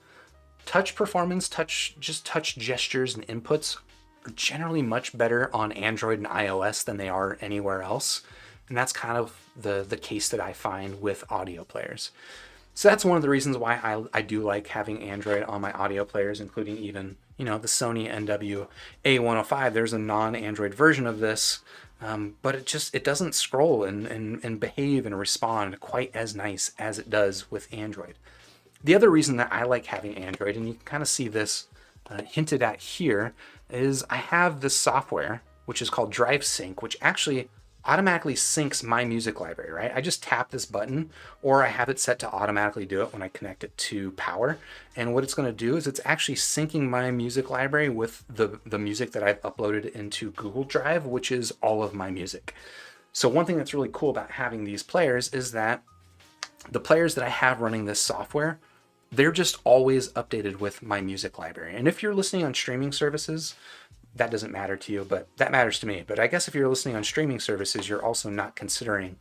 Touch performance, touch gestures and inputs are generally much better on Android and iOS than they are anywhere else. And that's kind of the case that I find with audio players. So that's one of the reasons why I do like having Android on my audio players, including even, you know, the Sony A105. There's a non-Android version of this, but it doesn't scroll and behave and respond quite as nice as it does with Android. The other reason that I like having Android, and you can kind of see this hinted at here, is I have this software, which is called Drive Sync, which actually automatically syncs my music library, right? I just tap this button, or I have it set to automatically do it when I connect it to power. And what it's going to do is it's actually syncing my music library with the music that I've uploaded into Google Drive, which is all of my music. So one thing that's really cool about having these players is that the players that I have running this software, they're just always updated with my music library. And if you're listening on streaming services, that doesn't matter to you, but that matters to me. But I guess if you're listening on streaming services, you're also not considering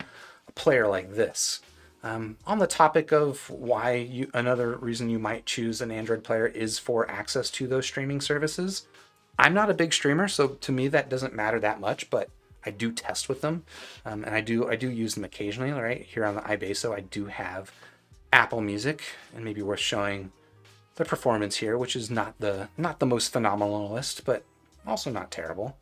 a player like this. On the topic of why another reason you might choose an Android player is for access to those streaming services. I'm not a big streamer, so to me that doesn't matter that much, but I do test with them, and I do use them occasionally. Right here on the iBasso, I do have Apple Music, and maybe worth showing the performance here, which is not the most phenomenalist, but also not terrible.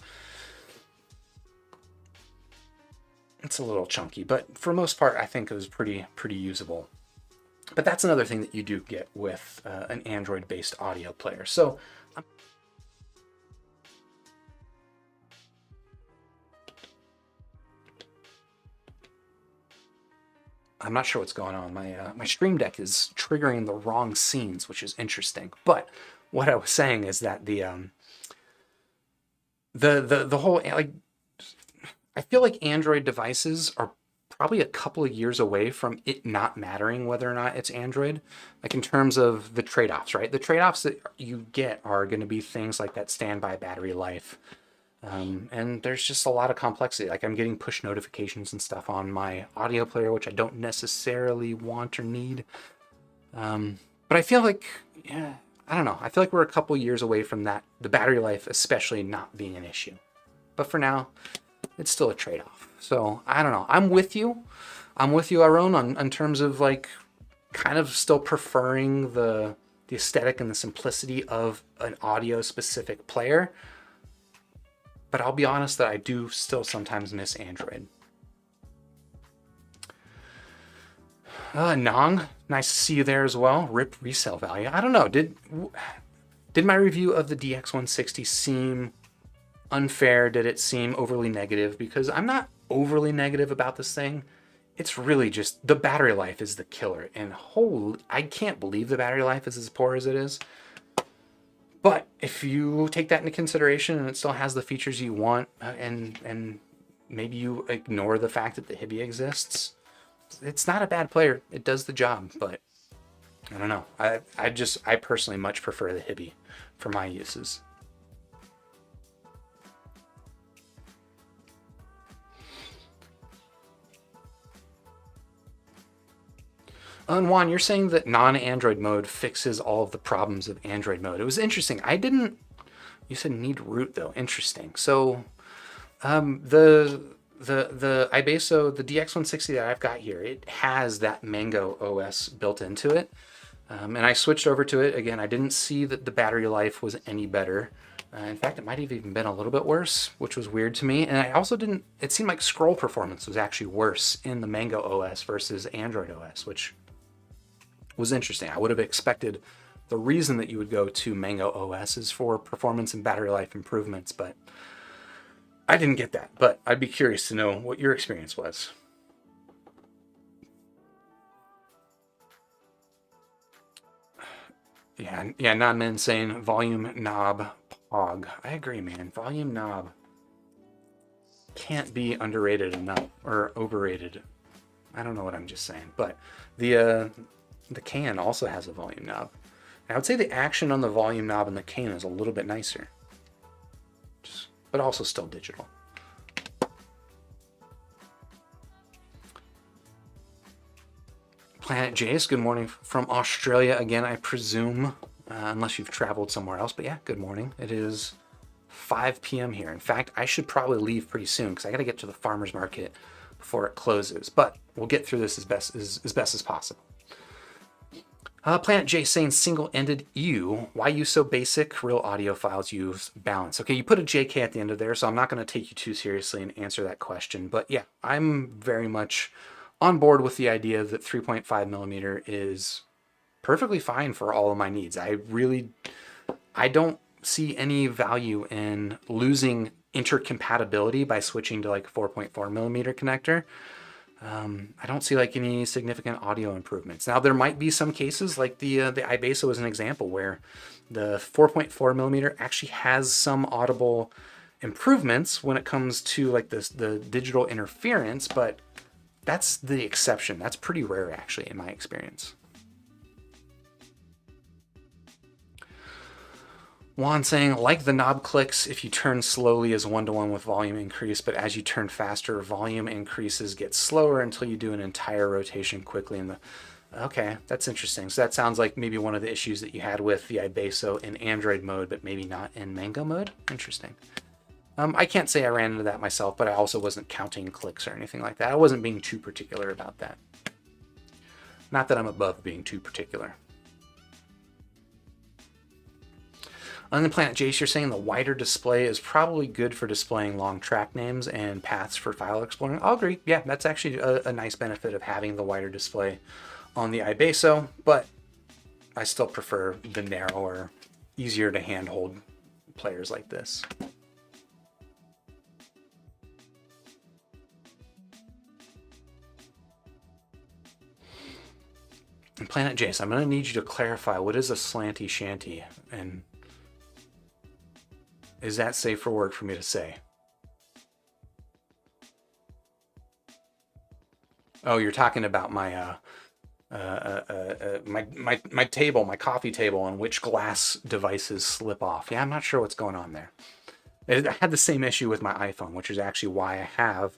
It's a little chunky, but for most part, I think it was pretty usable. But that's another thing that you do get with an Android-based audio player. So I'm not sure what's going on. My Stream Deck is triggering the wrong scenes, which is interesting. But what I was saying is that the whole, like, I feel like Android devices are probably a couple of years away from it not mattering whether or not it's Android, like in terms of the trade-offs, right? The trade-offs that you get are going to be things like that standby battery life. And there's just a lot of complexity. Like, I'm getting push notifications and stuff on my audio player, which I don't necessarily want or need. But I feel like, yeah, I don't know. I feel like we're a couple years away from that, the battery life especially not being an issue. But for now, it's still a trade-off. So I don't know. I'm with you. I'm with you, Aaron, on terms of like kind of still preferring the aesthetic and the simplicity of an audio specific player. But I'll be honest that I do still sometimes miss Android. Nong, nice to see you there as well. RIP resale value. I don't know. Did my review of the DX160 seem unfair? Did it seem overly negative? Because I'm not overly negative about this thing. It's really just the battery life is the killer. And I can't believe the battery life is as poor as it is. But if you take that into consideration and it still has the features you want, and maybe you ignore the fact that the Hiby exists, it's not a bad player. It does the job, but I don't know. I personally much prefer the Hiby for my uses. And Juan, you're saying that non-Android mode fixes all of the problems of Android mode. It was interesting. You said need root though. Interesting. So the iBasso, the DX160 that I've got here, it has that Mango OS built into it. And I switched over to it. Again, I didn't see that the battery life was any better. In fact, it might have even been a little bit worse, which was weird to me. And I also it seemed like scroll performance was actually worse in the Mango OS versus Android OS, which was interesting. I would have expected the reason that you would go to Mango OS is for performance and battery life improvements, but I didn't get that. But I'd be curious to know what your experience was. Yeah, Non-Men saying volume knob pog. I agree, man. Volume knob can't be underrated enough or overrated. I don't know what I'm just saying, but the Canon also has a volume knob. And I would say the action on the volume knob in the Canon is a little bit nicer, but also still digital. Planet Jace, good morning from Australia again, I presume, unless you've traveled somewhere else. But yeah, good morning. It is 5 p.m. here. In fact, I should probably leave pretty soon because I got to get to the farmer's market before it closes. But we'll get through this as best as possible. Planet J saying single-ended ew. Why use so basic? Real audiophiles use balance. Okay, you put a JK at the end of there, so I'm not going to take you too seriously and answer that question. But yeah, I'm very much on board with the idea that 3.5 millimeter is perfectly fine for all of my needs. I don't see any value in losing intercompatibility by switching to like 4.4 millimeter connector. I don't see like any significant audio improvements. Now there might be some cases like the iBasso is an example where the 4.4 millimeter actually has some audible improvements when it comes to like the digital interference, but that's the exception. That's pretty rare actually in my experience. Juan saying, like the knob clicks, if you turn slowly is 1-to-1 with volume increase, but as you turn faster, volume increases get slower until you do an entire rotation quickly. Okay, that's interesting. So that sounds like maybe one of the issues that you had with the iBasso in Android mode, but maybe not in Mango mode. Interesting. I can't say I ran into that myself, but I also wasn't counting clicks or anything like that. I wasn't being too particular about that. Not that I'm above being too particular. On the Planet Jace, you're saying the wider display is probably good for displaying long track names and paths for file exploring. I'll agree. Yeah, that's actually a nice benefit of having the wider display on the iBasso, but I still prefer the narrower, easier to handhold players like this. And Planet Jace, I'm going to need you to clarify what is a slanty shanty, and is that safe for work for me to say? Oh, you're talking about my my table, my coffee table, on which glass devices slip off. Yeah, I'm not sure what's going on there. I had the same issue with my iPhone, which is actually why I have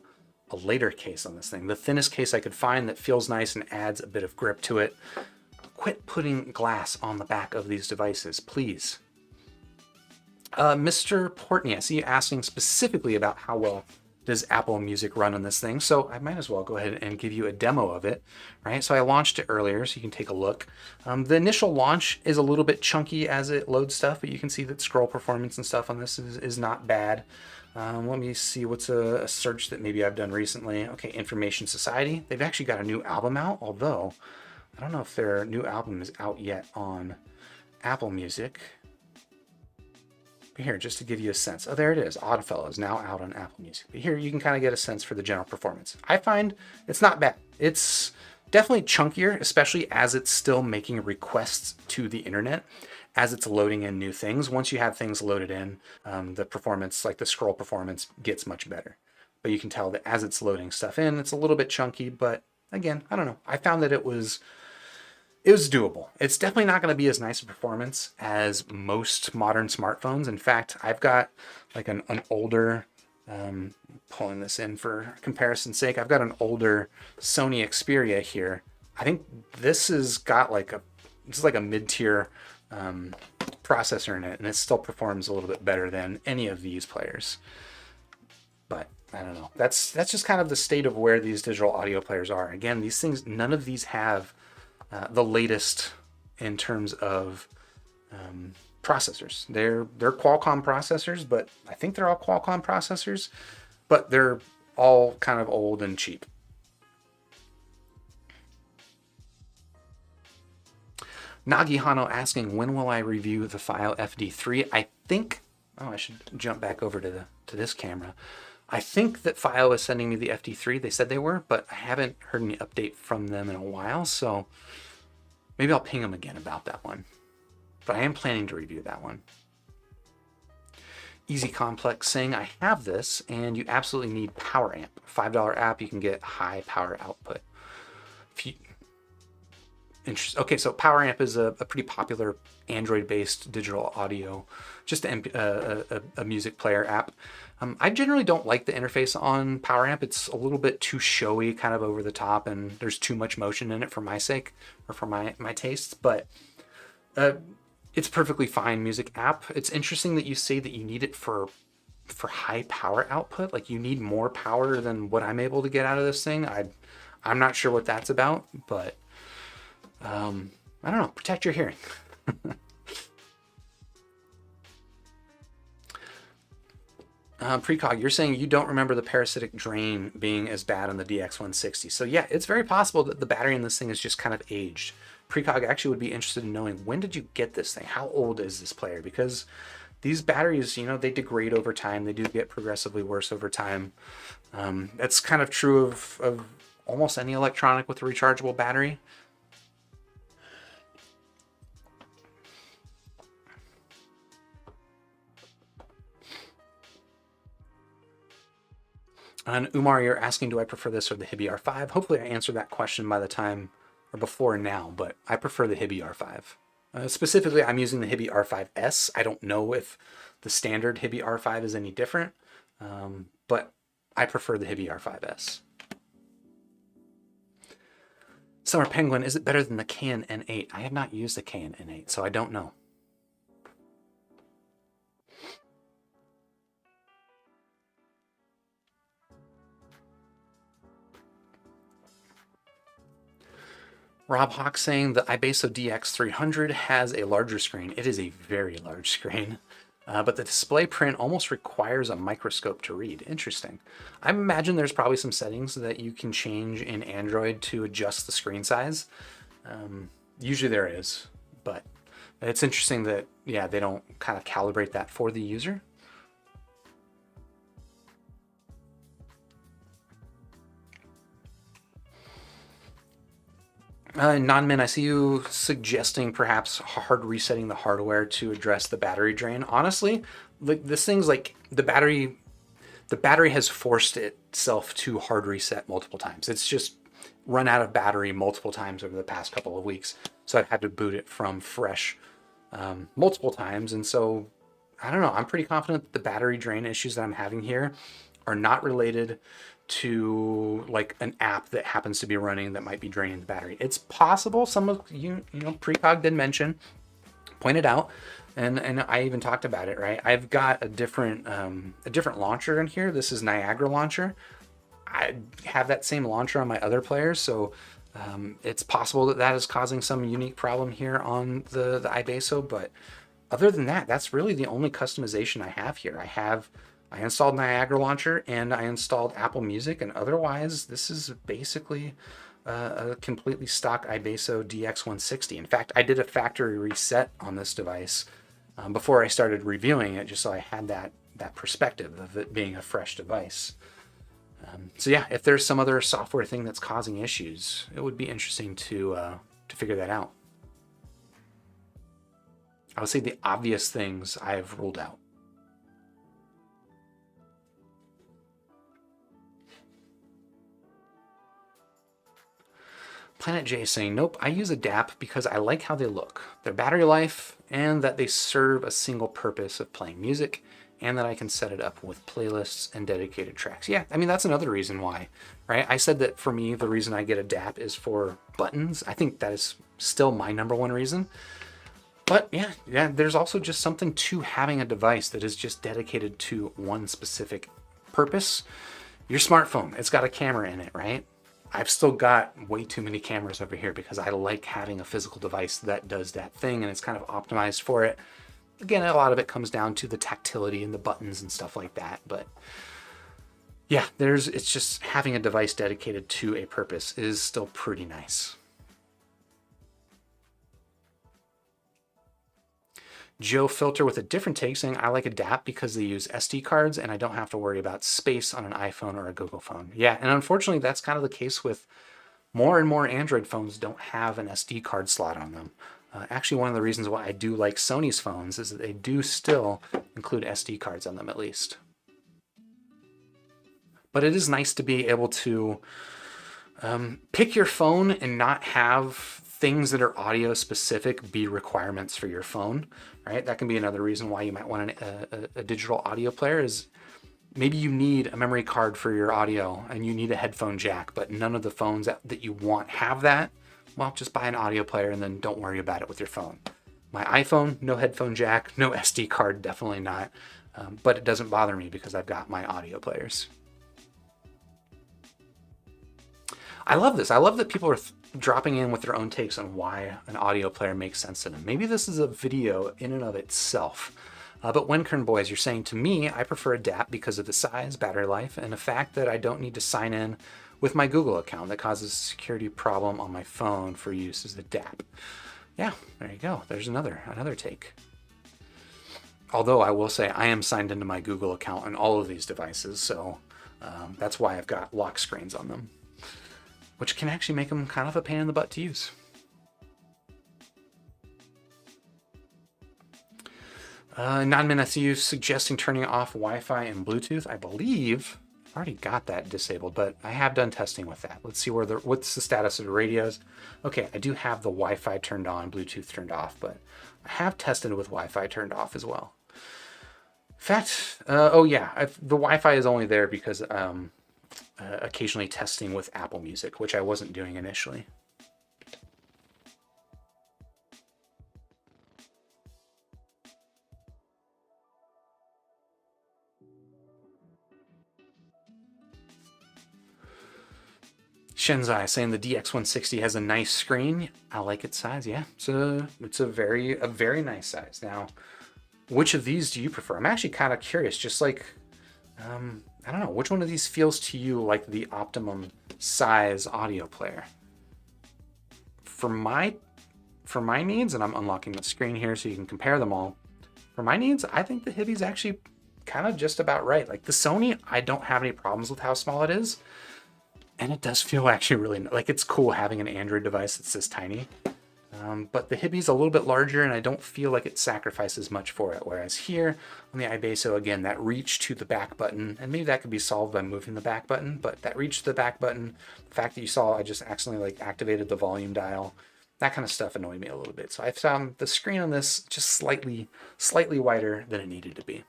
a later case on this thing. The thinnest case I could find that feels nice and adds a bit of grip to it. Quit putting glass on the back of these devices, please. Mr. Portney, I see you asking specifically about how well does Apple Music run on this thing? So I might as well go ahead and give you a demo of it, right? So I launched it earlier, so you can take a look. The initial launch is a little bit chunky as it loads stuff, but you can see that scroll performance and stuff on this is not bad. Let me see what's a search that maybe I've done recently. Okay, Information Society. They've actually got a new album out, although I don't know if their new album is out yet on Apple Music. But here, just to give you a sense. Oh, there it is. Audiophiles is now out on Apple Music. But here you can kind of get a sense for the general performance. I find it's not bad. It's definitely chunkier, especially as it's still making requests to the internet, as it's loading in new things. Once you have things loaded in, the performance, like the scroll performance, gets much better. But you can tell that as it's loading stuff in, it's a little bit chunky, but again, I don't know. I found that it was doable. It's definitely not going to be as nice a performance as most modern smartphones. In fact, I've got like an older, pulling this in for comparison's sake, I've got an older Sony Xperia here. I think this has got like a mid-tier processor in it, and it still performs a little bit better than any of these players. But I don't know. That's just kind of the state of where these digital audio players are. Again, these things, none of these have the latest in terms of processors. They're Qualcomm processors, but I think they're all Qualcomm processors, but they're all kind of old and cheap. Nagi Hano asking, when will I review the File FD3? I think, I should jump back over to this camera. I think that File is sending me the FD3. They said they were, but I haven't heard any update from them in a while, so maybe I'll ping them again about that one. But I am planning to review that one. Easy Complex saying, I have this, and you absolutely need Power Amp. $5 app, you can get high power output. Okay, so Power Amp is a pretty popular Android-based digital audio, just a music player app. I generally don't like the interface on Power Amp. It's a little bit too showy, kind of over the top, and there's too much motion in it for my sake, or for my tastes, but it's a perfectly fine music app. It's interesting that you say that you need it for high power output, like you need more power than what I'm able to get out of this thing. I'm not sure what that's about, but I don't know, protect your hearing. Precog, you're saying you don't remember the parasitic drain being as bad on the DX160. So yeah, it's very possible that the battery in this thing is just kind of aged. Precog actually would be interested in knowing, when did you get this thing? How old is this player? Because these batteries, you know, they degrade over time. They do get progressively worse over time. That's kind of true of almost any electronic with a rechargeable battery. And Umar, you're asking, do I prefer this or the Hiby R5? Hopefully I answered that question by the time, or before now, but I prefer the Hiby R5. Specifically, I'm using the Hiby R5s. I don't know if the standard Hiby R5 is any different, but I prefer the Hiby R5s. Summer Penguin, is it better than the Canon N8? I have not used the Canon N8, so I don't know. Rob Hawk saying the iBasso DX300 has a larger screen. It is a very large screen, but the display print almost requires a microscope to read. Interesting. I imagine there's probably some settings that you can change in Android to adjust the screen size. Usually there is, but it's interesting that, yeah, they don't kind of calibrate that for the user. Nonmin, I see you suggesting perhaps hard resetting the hardware to address the battery drain. Honestly, like this thing's like the battery has forced itself to hard reset multiple times. It's just run out of battery multiple times over the past couple of weeks. So I've had to boot it from fresh multiple times. And so, I don't know, I'm pretty confident that the battery drain issues that I'm having here are not related to like an app that happens to be running that might be draining the battery. It's possible, some of you know, Precog did mention pointed out, and I even talked about it, right? I've got a different launcher in here. This is Niagara launcher. I have that same launcher on my other players, so it's possible that that is causing some unique problem here on the iBasso, but other than that, that's really the only customization I have here. I installed Niagara launcher and I installed Apple Music, and otherwise this is basically a completely stock iBasso DX160. In fact, I did a factory reset on this device before I started reviewing it, just so I had that perspective of it being a fresh device. So yeah, if there's some other software thing that's causing issues, it would be interesting to figure that out. I would say the obvious things I've ruled out. Planet J saying, nope, I use a DAP because I like how they look, their battery life, and that they serve a single purpose of playing music, and that I can set it up with playlists and dedicated tracks. Yeah, I mean, that's another reason why, right? I said that for me, the reason I get a DAP is for buttons. I think that is still my #1 reason. But yeah, there's also just something to having a device that is just dedicated to one specific purpose. Your smartphone, it's got a camera in it, right? I've still got way too many cameras over here because I like having a physical device that does that thing, and it's kind of optimized for it. Again, a lot of it comes down to the tactility and the buttons and stuff like that. But yeah, it's just having a device dedicated to a purpose is still pretty nice. Joe Filter with a different take saying, I like a DAP because they use SD cards and I don't have to worry about space on an iPhone or a Google phone. Yeah, and unfortunately that's kind of the case with more and more Android phones don't have an SD card slot on them. Actually, one of the reasons why I do like Sony's phones is that they do still include SD cards on them at least. But it is nice to be able to pick your phone and not have things that are audio specific be requirements for your phone, right? That can be another reason why you might want a digital audio player is maybe you need a memory card for your audio and you need a headphone jack, but none of the phones that you want have that. Well, just buy an audio player and then don't worry about it with your phone. My iPhone, no headphone jack, no SD card, definitely not. But it doesn't bother me because I've got my audio players. I love this. I love that people are dropping in with their own takes on why an audio player makes sense to them. Maybe this is a video in and of itself. But Wenkern Boys, you're saying, to me, I prefer a DAP because of the size, battery life, and the fact that I don't need to sign in with my Google account that causes a security problem on my phone for use as a DAP. Yeah, there you go. There's another take. Although I will say I am signed into my Google account on all of these devices, so that's why I've got lock screens on them, which can actually make them kind of a pain in the butt to use. Nonman, I see you suggesting turning off Wi-Fi and Bluetooth. I believe I've already got that disabled, but I have done testing with that. Let's see what's the status of the radios. Okay, I do have the Wi-Fi turned on, Bluetooth turned off, but I have tested with Wi-Fi turned off as well. In fact, oh yeah, the Wi-Fi is only there because occasionally testing with Apple Music, which I wasn't doing initially. Shenzai saying the DX160 has a nice screen. I like its size. Yeah, it's a very nice size. Now, which of these do you prefer? I'm actually kind of curious. Just like, I don't know, which one of these feels to you like the optimum size audio player? For my needs, and I'm unlocking the screen here so you can compare them all. For my needs, I think the Hiby's actually kind of just about right. Like the Sony, I don't have any problems with how small it is. And it does feel actually really, like it's cool having an Android device that's this tiny. But the Hiby's a little bit larger and I don't feel like it sacrifices much for it. Whereas here on the iBasso, again, that reach to the back button, and maybe that could be solved by moving the back button, but that reach to the back button, the fact that you saw I just accidentally like activated the volume dial, that kind of stuff annoyed me a little bit. So I found the screen on this just slightly wider than it needed to be.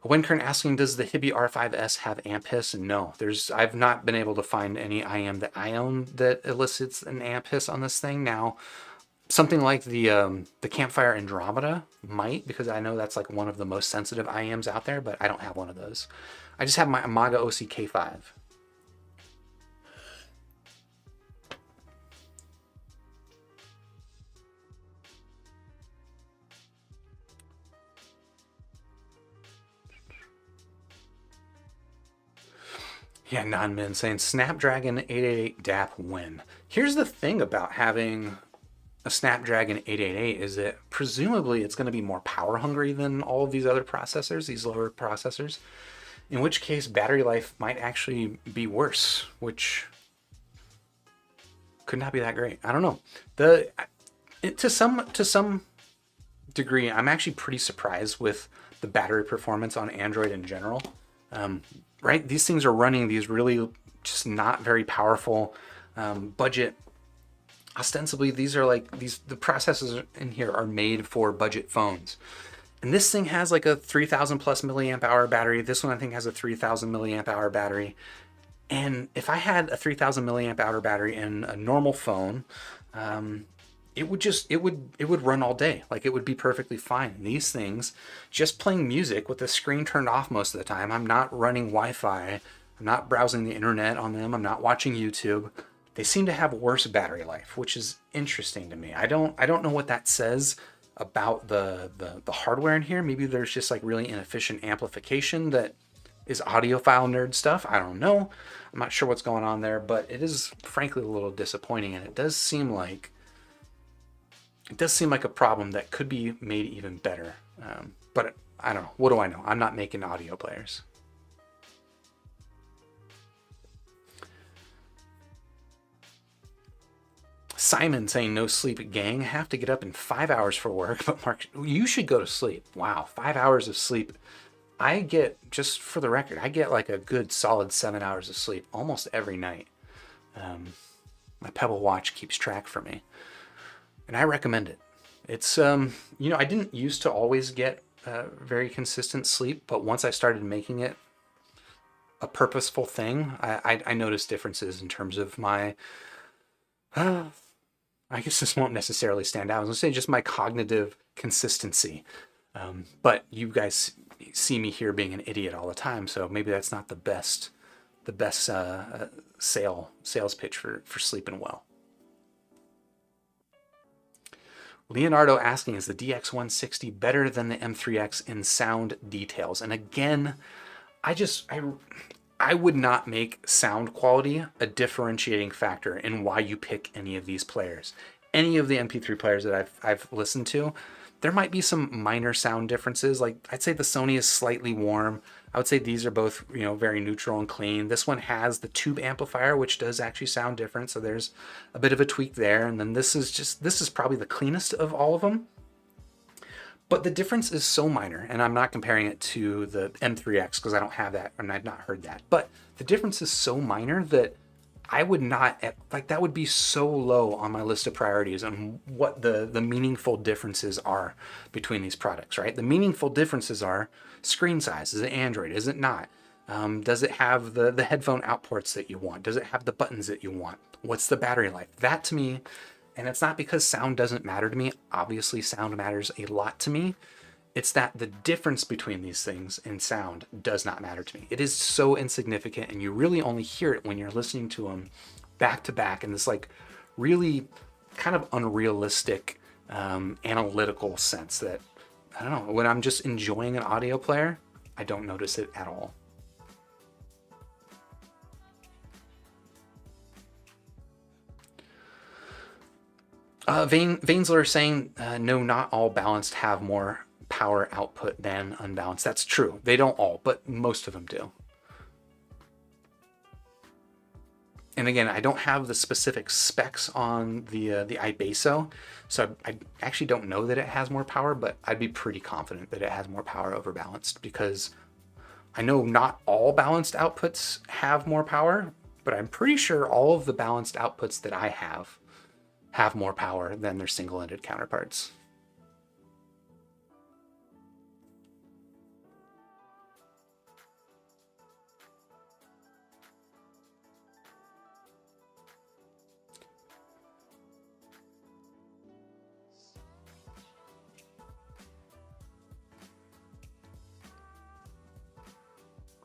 Winkern asking, does the Hiby R5s have Ampus? No, I've not been able to find any IM that I own that elicits an Ampus on this thing. Now, something like the Campfire Andromeda might, because I know that's like one of the most sensitive IMs out there, but I don't have one of those. I just have my Amaga OC-K5. Yeah, Non-Min saying Snapdragon 888 DAP win. Here's the thing about having a Snapdragon 888 is that presumably it's going to be more power hungry than all of these other processors, these lower processors, in which case battery life might actually be worse, which could not be that great. I don't know. To some degree, I'm actually pretty surprised with the battery performance on Android in general. Right? These things are running these really just not very powerful budget. Ostensibly, these are like the processors in here are made for budget phones. And this thing has like a 3000 plus milliamp hour battery. This one I think has a 3000 milliamp hour battery. And if I had a 3000 milliamp hour battery in a normal phone, it would run all day. Like it would be perfectly fine. These things, just playing music with the screen turned off most of the time. I'm not running Wi-Fi. I'm not browsing the internet on them. I'm not watching YouTube. They seem to have worse battery life, which is interesting to me. I don't know what that says about the hardware in here. Maybe there's just like really inefficient amplification that is audiophile nerd stuff. I don't know. I'm not sure what's going on there, but it is frankly a little disappointing, and it does seem like a problem that could be made even better. But I don't know. What do I know? I'm not making audio players. Simon saying no sleep gang. Have to get up in 5 hours for work. But Mark, you should go to sleep. Wow, 5 hours of sleep. I get, just for the record, I get like a good solid 7 hours of sleep almost every night. My Pebble watch keeps track for me, and I recommend it. It's I didn't used to always get very consistent sleep, but once I started making it a purposeful thing, I noticed differences in terms of my I guess this won't necessarily stand out. I was gonna say just my cognitive consistency. But you guys see me here being an idiot all the time, so maybe that's not the best sales pitch for sleeping well. Leonardo asking, is the DX160 better than the M3X in sound details? And again, I would not make sound quality a differentiating factor in why you pick any of these players. Any of the MP3 players that I've listened to, there might be some minor sound differences. Like I'd say the Sony is slightly warm. I would say these are both, very neutral and clean. This one has the tube amplifier, which does actually sound different. So there's a bit of a tweak there. And then this is probably the cleanest of all of them. But the difference is so minor, and I'm not comparing it to the M3X because I don't have that and I've not heard that. But the difference is so minor that I would not, that would be so low on my list of priorities on what the meaningful differences are between these products, right? The meaningful differences are screen size. Is it Android? Is it not? Does it have the headphone outports that you want? Does it have the buttons that you want? What's the battery life? That to me, and it's not because sound doesn't matter to me. Obviously, sound matters a lot to me. It's that the difference between these things in sound does not matter to me. It is so insignificant, and you really only hear it when you're listening to them back to back in this like really kind of unrealistic analytical sense that, I don't know, when I'm just enjoying an audio player, I don't notice it at all. Vainsler saying, no, not all balanced have more power output than unbalanced. That's true. They don't all, but most of them do. And again, I don't have the specific specs on the iBasso, so I actually don't know that it has more power, but I'd be pretty confident that it has more power over balanced, because I know not all balanced outputs have more power, but I'm pretty sure all of the balanced outputs that I have more power than their single-ended counterparts.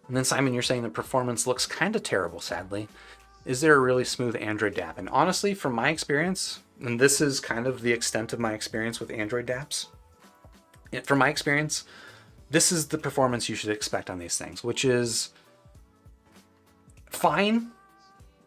And then Simon, you're saying the performance looks kind of terrible, sadly. Is there a really smooth Android DAP? And honestly, from my experience, and this is kind of the extent of my experience with Android DAPs, from my experience, this is the performance you should expect on these things, which is fine.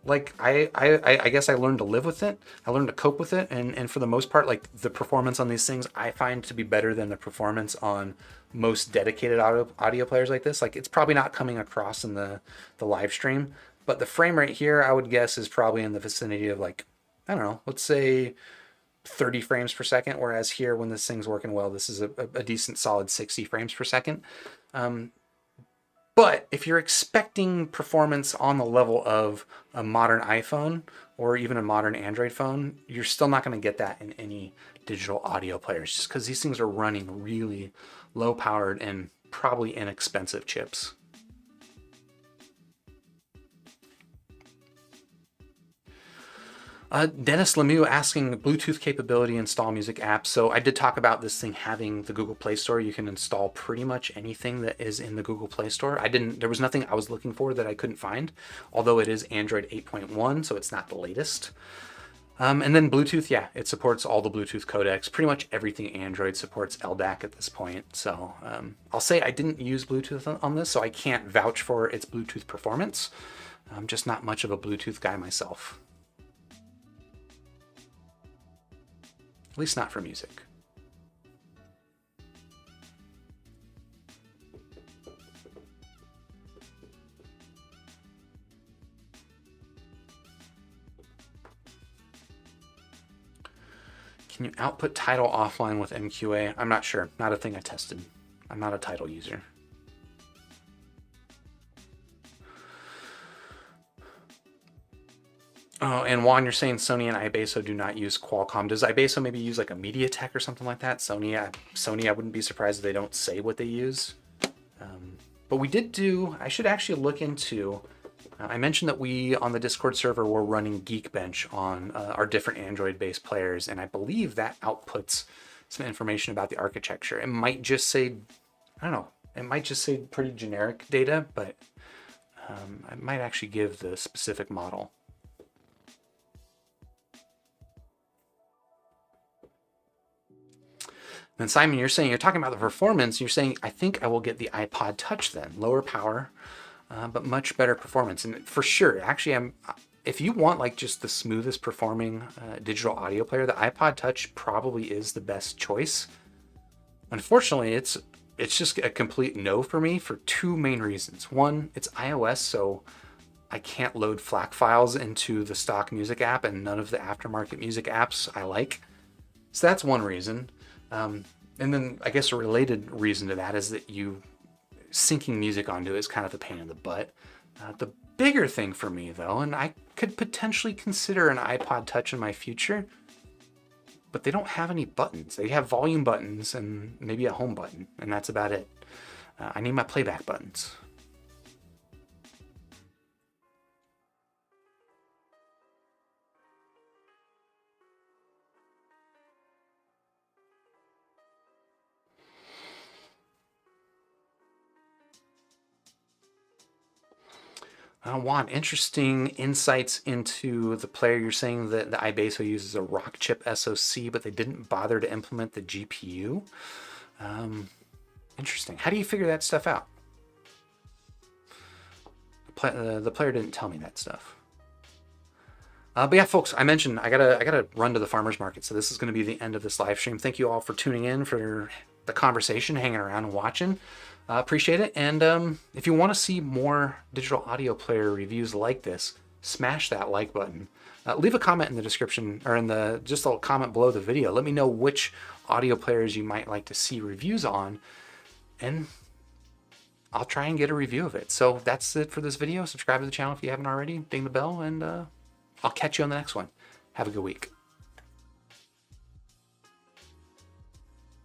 Like, I guess I learned to live with it. I learned to cope with it. And for the most part, like, the performance on these things, I find to be better than the performance on most dedicated audio players like this. Like, it's probably not coming across in the live stream, but the frame rate here, I would guess, is probably in the vicinity of, like, I don't know, let's say 30 frames per second. Whereas here, when this thing's working well, this is a decent solid 60 frames per second. But if you're expecting performance on the level of a modern iPhone or even a modern Android phone, you're still not going to get that in any digital audio players, just because these things are running really low powered and probably inexpensive chips. Dennis Lemieux asking Bluetooth capability install music apps. So I did talk about this thing having the Google Play Store. You can install pretty much anything that is in the Google Play Store. There was nothing I was looking for that I couldn't find, although it is Android 8.1, so it's not the latest. And then Bluetooth, yeah, it supports all the Bluetooth codecs. Pretty much everything Android supports LDAC at this point. So I'll say I didn't use Bluetooth on this, so I can't vouch for its Bluetooth performance. I'm just not much of a Bluetooth guy myself. At least not for music. Can you output Tidal offline with MQA? I'm not sure. Not a thing I tested. I'm not a Tidal user. Oh, and Juan, you're saying Sony and iBasso do not use Qualcomm. Does iBasso maybe use like a MediaTek or something like that? Sony, I wouldn't be surprised if they don't say what they use. But we did I should actually look into, I mentioned that we, on the Discord server, were running Geekbench on our different Android-based players, and I believe that outputs some information about the architecture. It might just say, I don't know, it might just say pretty generic data, but it might actually give the specific model. Then Simon, you're talking about the performance. You're saying, I think I will get the iPod Touch then. Lower power, but much better performance. And for sure, actually, if you want like just the smoothest performing digital audio player, the iPod Touch probably is the best choice. Unfortunately, it's just a complete no for me for two main reasons. One, it's iOS, so I can't load FLAC files into the stock music app, and none of the aftermarket music apps I like. So that's one reason. And then I guess a related reason to that is that syncing music onto it is kind of a pain in the butt. The bigger thing for me though, and I could potentially consider an iPod Touch in my future, but they don't have any buttons. They have volume buttons and maybe a home button, and that's about it. I need my playback buttons. Juan, interesting insights into the player. You're saying that the iBasso uses a rock chip SoC, but they didn't bother to implement the GPU. Interesting. How do you figure that stuff out? The player didn't tell me that stuff. But yeah, folks, I mentioned I gotta run to the farmer's market, so this is going to be the end of this live stream. Thank you all for tuning in, for the conversation, hanging around and watching. Appreciate it. And if you want to see more digital audio player reviews like this, smash that like button. Leave a comment in the description, or just a comment below the video. Let me know which audio players you might like to see reviews on, and I'll try and get a review of it. So that's it for this video. Subscribe to the channel if you haven't already. Ding the bell, and I'll catch you on the next one. Have a good week.